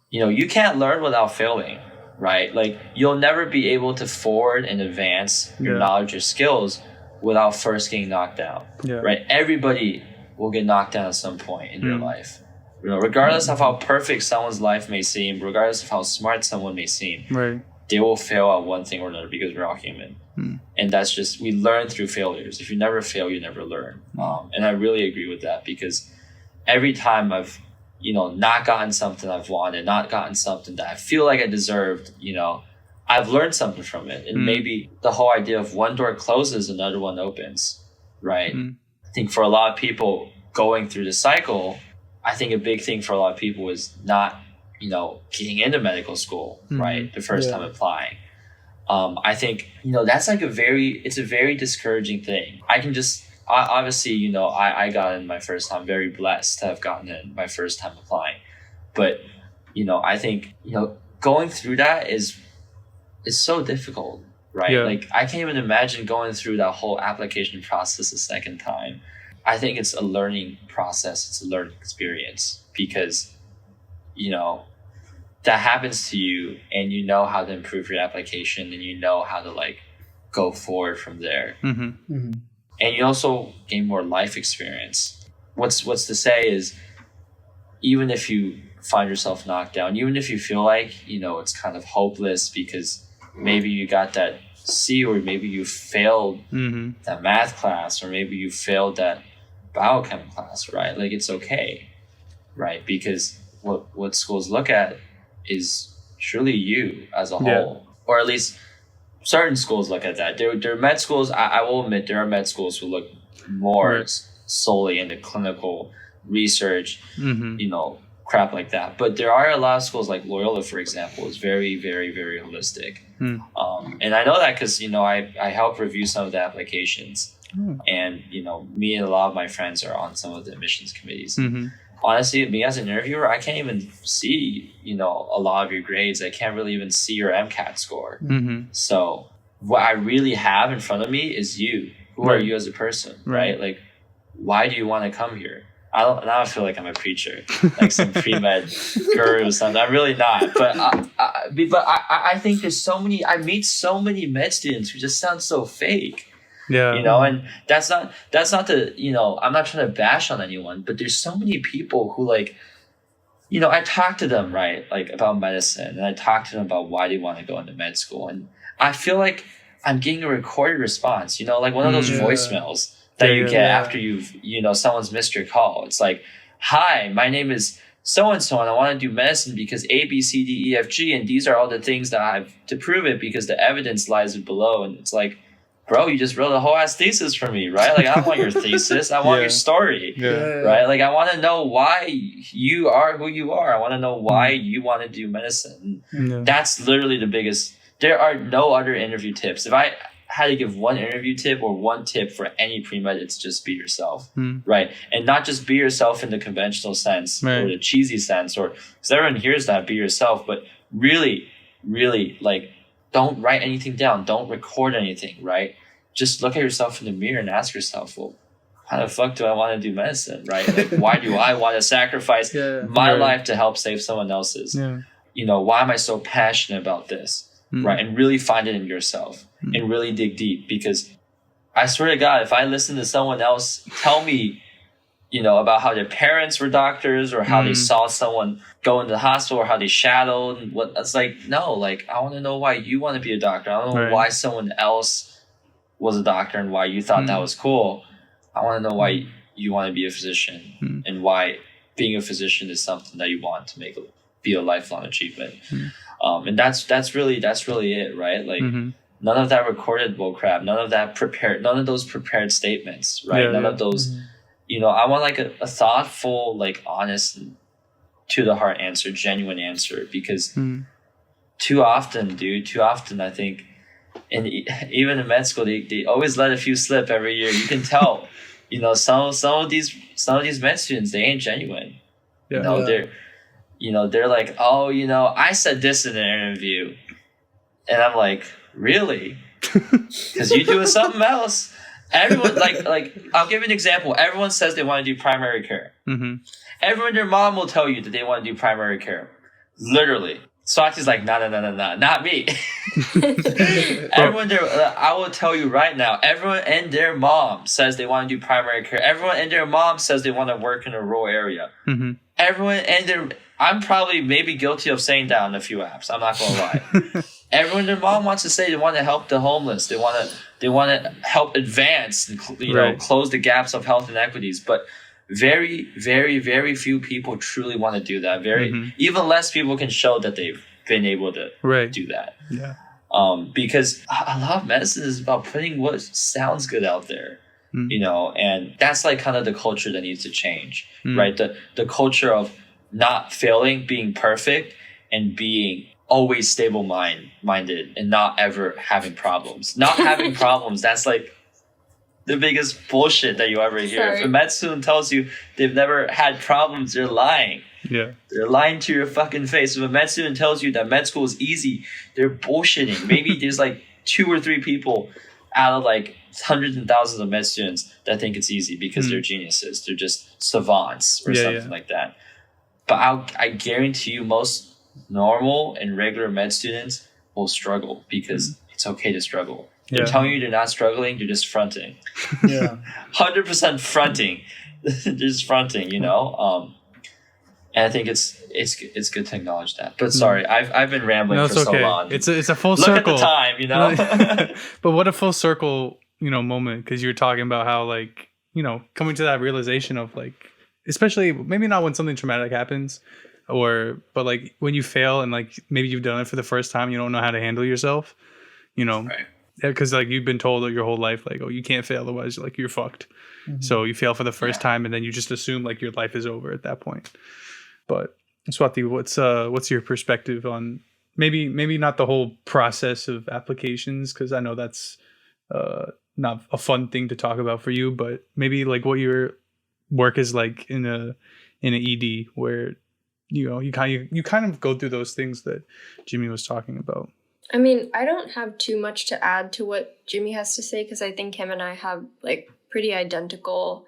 you can't learn without failing. Right? Like, you'll never be able to forward and advance your knowledge or skills without first getting knocked down. Yeah. Right? Everybody will get knocked down at some point in their life. Regardless of how perfect someone's life may seem, regardless of how smart someone may seem, they will fail at one thing or another because we're all human. And that's just, we learn through failures. If you never fail, you never learn. And I really agree with that, because every time I've not gotten something I've wanted, not gotten something that I feel like I deserved, I've learned something from it. And maybe the whole idea of one door closes, another one opens, right? I think for a lot of people going through the cycle, I think a big thing for a lot of people is not, getting into medical school, right? The first time applying. I think, that's like it's a very discouraging thing. Obviously, I got in my first time, very blessed to have gotten in my first time applying. But, I think, going through that is so difficult, right? Yeah. Like, I can't even imagine going through that whole application process a second time. I think it's a learning process. It's a learning experience, because, that happens to you and you know how to improve your application and you know how to like go forward from there. And you also gain more life experience. What's to say is, even if you find yourself knocked down, even if you feel like, it's kind of hopeless because maybe you got that C, or maybe you failed that math class, or maybe you failed that biochem class, right? Like, it's okay, right? Because what schools look at is surely you as a whole, or at least certain schools look at that. There are med schools, I will admit, there are med schools who look more solely into clinical research, crap like that. But there are a lot of schools, like Loyola, for example, is very, very, very holistic. And I know that because, I help review some of the applications. And, me and a lot of my friends are on some of the admissions committees. Honestly, me as an interviewer, I can't even see, a lot of your grades. I can't really even see your MCAT score. So what I really have in front of me is you. Who are you as a person, right? Like, why do you want to come here? I feel like I'm a preacher, like some pre-med guru or something. I'm really not. But I think there's so many, I meet so many med students who just sound so fake. Yeah. And that's not the, I'm not trying to bash on anyone, but there's so many people who like, I talk to them, right? Like, about medicine, and I talk to them about why they want to go into med school. And I feel like I'm getting a recorded response, like one of those voicemails that you get after you've, someone's missed your call. It's like, hi, my name is so-and-so, and I want to do medicine because A, B, C, D, E, F, G, and these are all the things that I have to prove it because the evidence lies below. And it's like, bro, you just wrote a whole ass thesis for me, right? Like, I don't want your thesis. I want your story, right? Like, I want to know why you are who you are. I want to know why you want to do medicine. That's literally the biggest. There are no other interview tips. If I had to give one interview tip or one tip for any pre-med, it's just be yourself, right? And not just be yourself in the conventional sense or the cheesy sense, or because everyone hears that, be yourself, but really, really, like, don't write anything down. Don't record anything, right? Just look at yourself in the mirror and ask yourself, well, how the fuck do I want to do medicine, right? Like, why do I want to sacrifice my life to help save someone else's? Why am I so passionate about this, right? And really find it in yourself and really dig deep, because I swear to God, if I listen to someone else tell me, about how their parents were doctors or how they saw someone go into the hospital or how they shadowed, and what, it's like, no, like, I want to know why you want to be a doctor. I don't know why someone else was a doctor and why you thought that was cool. I want to know why you want to be a physician and why being a physician is something that you want to be a lifelong achievement. And that's really it, right? Like, none of that recorded bullcrap, none of those prepared statements, right? None of those, I want like a thoughtful, like, honest, to the heart answer, genuine answer, because too often, dude. Too often, I think. And even in med school, they always let a few slip every year. You can tell, some of these med students, they ain't genuine. They're like, oh, I said this in an interview, and I'm like, really? Because you doing something else. Everyone like I'll give you an example. Everyone says they want to do primary care. Mm-hmm. Everyone, their mom will tell you that they want to do primary care. Literally. Swati's like, no, not me. Everyone there, I will tell you right now, everyone and their mom says they want to do primary care. Everyone and their mom says they want to work in a rural area. Mm-hmm. Everyone and I'm probably maybe guilty of saying that on a few apps. I'm not gonna lie. Everyone and their mom wants to say they want to help the homeless. They want to help advance, close the gaps of health inequities. But very, very, very few people truly want to do that. Even less people can show that they've been able to do that. Yeah. Because a lot of medicine is about putting what sounds good out there, and that's like kind of the culture that needs to change, right? The culture of not failing, being perfect, and being always stable minded and not ever having problems. Not having problems, that's like the biggest bullshit that you ever hear. Sorry. If a med student tells you they've never had problems, they're lying. Yeah. They're lying to your fucking face. If a med student tells you that med school is easy, they're bullshitting. Maybe there's like 2 or 3 people out of like hundreds and thousands of med students that think it's easy because they're geniuses. They're just savants or something like that. But I guarantee you most normal and regular med students will struggle because it's okay to struggle. They're telling you they're not struggling, they're just fronting. Yeah. 100% fronting. They're just fronting, And I think it's good to acknowledge that. But sorry, I've been rambling for so long. It's a full circle. Look at the time, But what a full circle, moment, because you're talking about how like, coming to that realization of like, especially maybe not when something traumatic happens, but like when you fail and like maybe you've done it for the first time, you don't know how to handle yourself, Right. Because like you've been told your whole life, like, oh, you can't fail, otherwise like you're fucked. Mm-hmm. So you fail for the first time, and then you just assume like your life is over at that point. But Swati, what's your perspective on maybe not the whole process of applications, because I know that's not a fun thing to talk about for you, but maybe like what your work is like in an ED where you kind of go through those things that Jimmy was talking about. I mean, I don't have too much to add to what Jimmy has to say because I think him and I have like pretty identical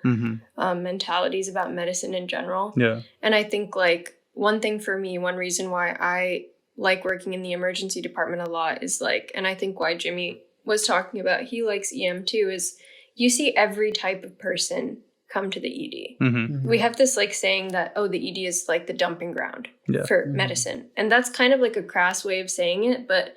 mentalities about medicine in general. Yeah. And I think like one thing for me, one reason why I like working in the emergency department a lot is like, and I think why Jimmy was talking about he likes EM too, is you see every type of person come to the ED. Mm-hmm. We have this like saying that, oh, the ED is like the dumping ground for medicine. And that's kind of like a crass way of saying it. But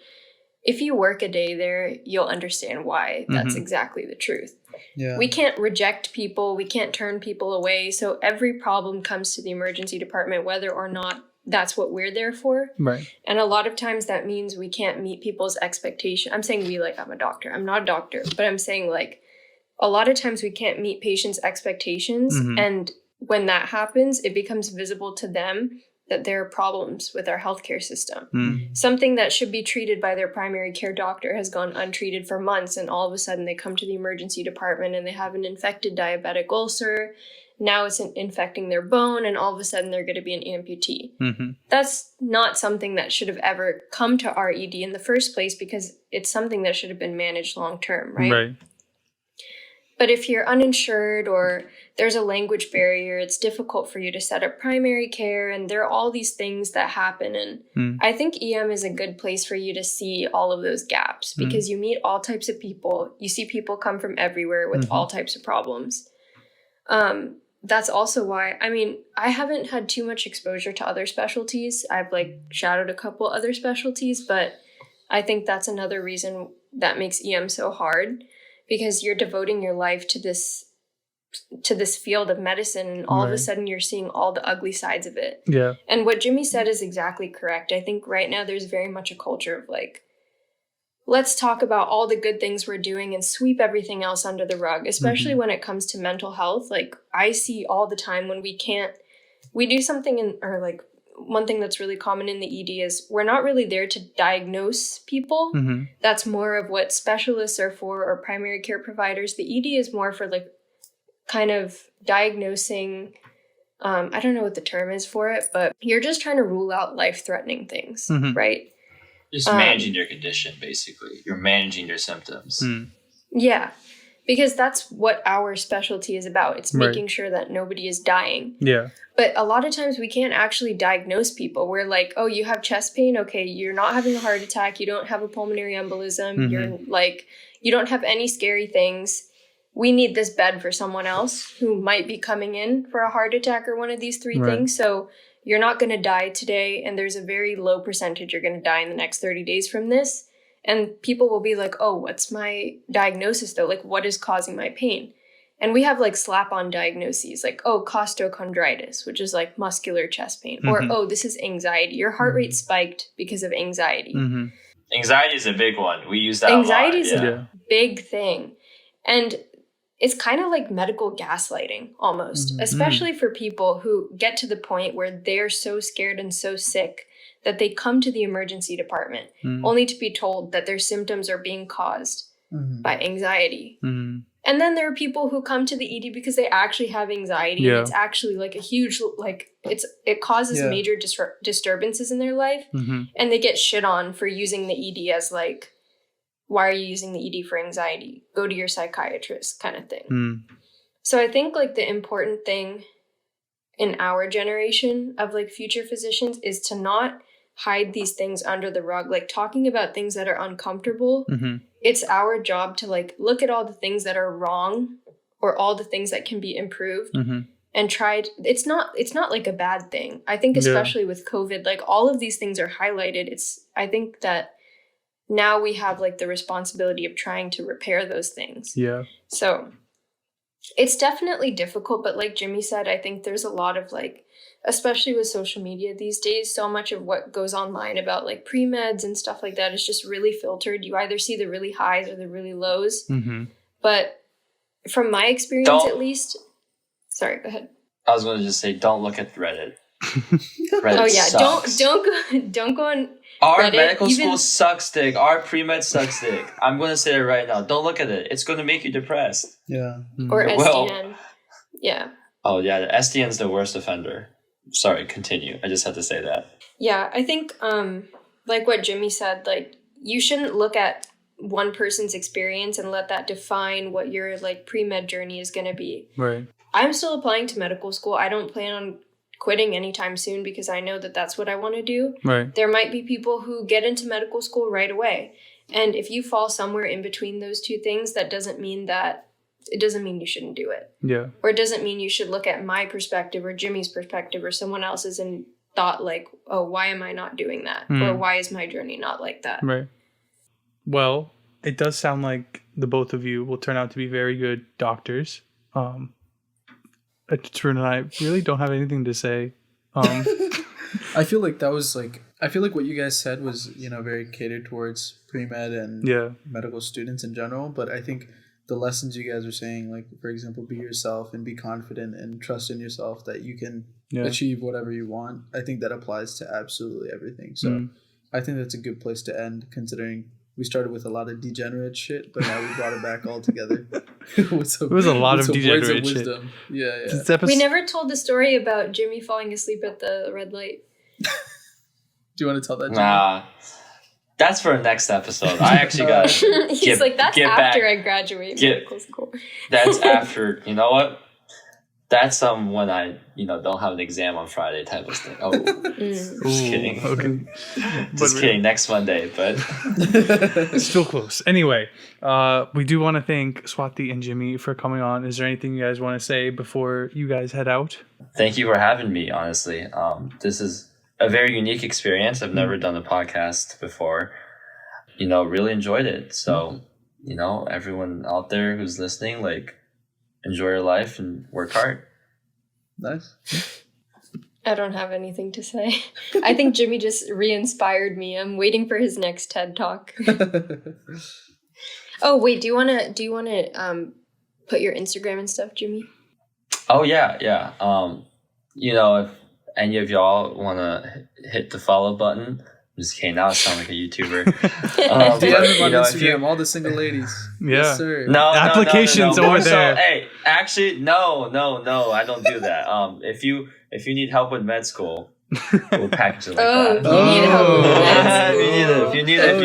if you work a day there, you'll understand why that's exactly the truth. Yeah. We can't reject people. We can't turn people away. So every problem comes to the emergency department, whether or not that's what we're there for. Right. And a lot of times that means we can't meet people's expectation. I'm saying we, like I'm a doctor. I'm not a doctor, but I'm saying like a lot of times we can't meet patients' expectations. And when that happens, it becomes visible to them that there are problems with our healthcare system. Something that should be treated by their primary care doctor has gone untreated for months, and all of a sudden they come to the emergency department and they have an infected diabetic ulcer. Now it's infecting their bone, and all of a sudden they're going to be an amputee. That's not something that should have ever come to our ED in the first place, because it's something that should have been managed long term, right? But if you're uninsured or there's a language barrier, it's difficult for you to set up primary care, and there are all these things that happen. And I think EM is a good place for you to see all of those gaps, because you meet all types of people. You see people come from everywhere with all types of problems. That's also why, I mean, I haven't had too much exposure to other specialties. I've like shadowed a couple other specialties, but I think that's another reason that makes EM so hard, because you're devoting your life to this field of medicine, and all of a sudden you're seeing all the ugly sides of it. Yeah. And what Jimmy said is exactly correct. I think right now there's very much a culture of like, let's talk about all the good things we're doing and sweep everything else under the rug, especially when it comes to mental health. Like I see all the time when we do something or like one thing that's really common in the ED is we're not really there to diagnose people. Mm-hmm. That's more of what specialists are for, or primary care providers. The ED is more for like kind of diagnosing, I don't know what the term is for it, but you're just trying to rule out life-threatening things, right? Just managing your condition, basically. You're managing your symptoms. Yeah, because that's what our specialty is about. It's making sure that nobody is dying. Yeah. But a lot of times we can't actually diagnose people. We're like, oh, you have chest pain? Okay, you're not having a heart attack. You don't have a pulmonary embolism. You're like, you don't have any scary things. We need this bed for someone else who might be coming in for a heart attack or one of these three things. So you're not going to die today, and there's a very low percentage you're going to die in the next 30 days from this. And people will be like, oh, what's my diagnosis though? Like, what is causing my pain? And we have like slap-on diagnoses, like, oh, costochondritis, which is like muscular chest pain. Or, oh, this is anxiety. Your heart rate spiked because of anxiety. Anxiety is a big one. We use that Anxiety a lot. is a big thing. And it's kind of like medical gaslighting almost, especially for people who get to the point where they're so scared and so sick that they come to the emergency department only to be told that their symptoms are being caused by anxiety. And then there are people who come to the ED because they actually have anxiety and it's actually like a huge, like it causes major disturbances in their life, and they get shit on for using the ED as like, why are you using the ED for anxiety? Go to your psychiatrist kind of thing. So I think like the important thing in our generation of like future physicians is to not hide these things under the rug. Like talking about things that are uncomfortable, it's our job to like look at all the things that are wrong or all the things that can be improved and tried. It's not like a bad thing. I think especially with COVID, like all of these things are highlighted. I think that now we have like the responsibility of trying to repair those things. Yeah. So it's definitely difficult, but like Jimmy said, I think there's a lot of like, especially with social media these days, so much of what goes online about like pre-meds and stuff like that is just really filtered. You either see the really highs or the really lows. But from my experience, at least, sorry, go ahead. I was going to just say, don't look at Reddit. Reddit oh yeah, sucks. don't go on. Our Reddit, medical school sucks dick. Our pre-med sucks dick. I'm going to say it right now. Don't look at it. It's going to make you depressed. Yeah. Or SDN. Yeah. Oh yeah, the SDN's the worst offender. Sorry, continue. I just had to say that. Yeah, I think like what Jimmy said, like you shouldn't look at one person's experience and let that define what your like pre-med journey is going to be. Right. I'm still applying to medical school. I don't plan on quitting anytime soon because I know that that's what I want to do. Right. There might be people who get into medical school right away. And if you fall somewhere in between those two things, it doesn't mean you shouldn't do it. Yeah. Or it doesn't mean you should look at my perspective or Jimmy's perspective or someone else's and thought like, oh, why am I not doing that? Or why is my journey not like that? Right. Well, it does sound like the both of you will turn out to be very good doctors. Tarun and I really don't have anything to say. I feel like what you guys said was, very catered towards pre-med and medical students in general. But I think the lessons you guys are saying, like, for example, be yourself and be confident and trust in yourself that you can achieve whatever you want. I think that applies to absolutely everything. So I think that's a good place to end, considering we started with a lot of degenerate shit, but now we brought it back all together. It was a lot of degenerate shit. Yeah. We never told the story about Jimmy falling asleep at the red light. Do you want to tell that, Jimmy? Nah. That's for a next episode. I actually got He's like, that's after I graduate medical school. That's after, you know what? That's when I, don't have an exam on Friday type of thing. Oh, just kidding. Okay. Just kidding. Next Monday, but still close. Anyway, we do want to thank Swati and Jimmy for coming on. Is there anything you guys want to say before you guys head out? Thank you for having me. Honestly, this is a very unique experience. I've never done a podcast before. Really enjoyed it. So, everyone out there who's listening, like, enjoy your life and work hard. Nice. I don't have anything to say. I think Jimmy just re-inspired me. I'm waiting for his next TED Talk. Oh, wait, do you want to put your Instagram and stuff, Jimmy? Oh, yeah. If any of y'all want to hit the follow button. I'm just kidding. Now I sound like a YouTuber. DM him on Instagram, all the single ladies. Yeah. Yes, sir. No, applications no. over So, there. hey, actually, no, I don't do that. If you need help with med school, we'll package it like that. You need help with that. If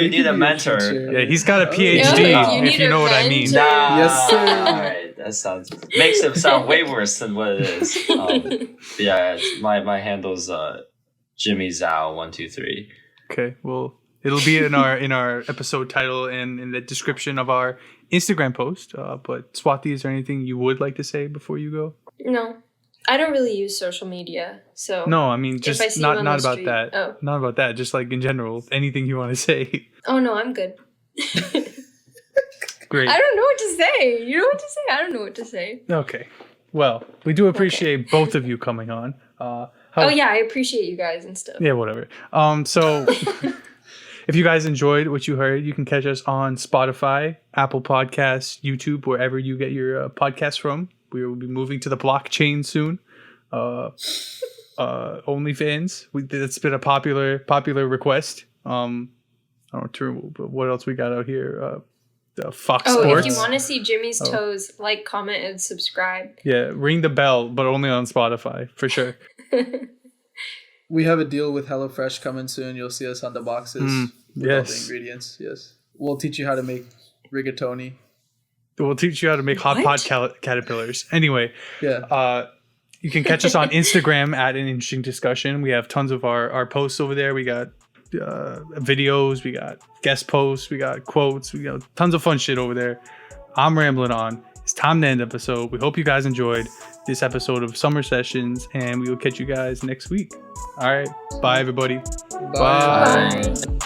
you need a mentor. Yeah, he's got a PhD, if you know what I mean. Nah, yes, sir. All right, that makes it sound way worse than what it is. Yeah, my handle's Jimmy Zhao 123. Okay, well, it'll be in our episode title and in the description of our Instagram post. But Swati, is there anything you would like to say before you go? No. I don't really use social media, so No, I mean just not about street, that. Oh. Not about that. Just like in general, anything you want to say. Oh no, I'm good. Great. I don't know what to say. You know what to say? I don't know what to say. Okay. Well, we do appreciate both of you coming on. Oh yeah, I appreciate you guys and stuff. Yeah, whatever. So if you guys enjoyed what you heard, you can catch us on Spotify, Apple Podcasts, YouTube, wherever you get your podcasts from. We will be moving to the blockchain soon. OnlyFans. That's been a popular request. I don't know what else we got out here. Fox Sports. If you want to see Jimmy's toes, like, comment, and subscribe. Yeah, ring the bell, but only on Spotify for sure. We have a deal with HelloFresh coming soon. You'll see us on the boxes with all the ingredients. Yes, we'll teach you how to make rigatoni. We'll teach you how to make hot pot caterpillars. Anyway, yeah. You can catch us on Instagram at An Interesting Discussion. We have tons of our posts over there. We got videos, we got guest posts, we got quotes, we got tons of fun shit over there. I'm rambling on. It's time to end the episode. We hope you guys enjoyed this episode of Summer Sessions, and we will catch you guys next week. All right. Bye, everybody. Bye. Bye.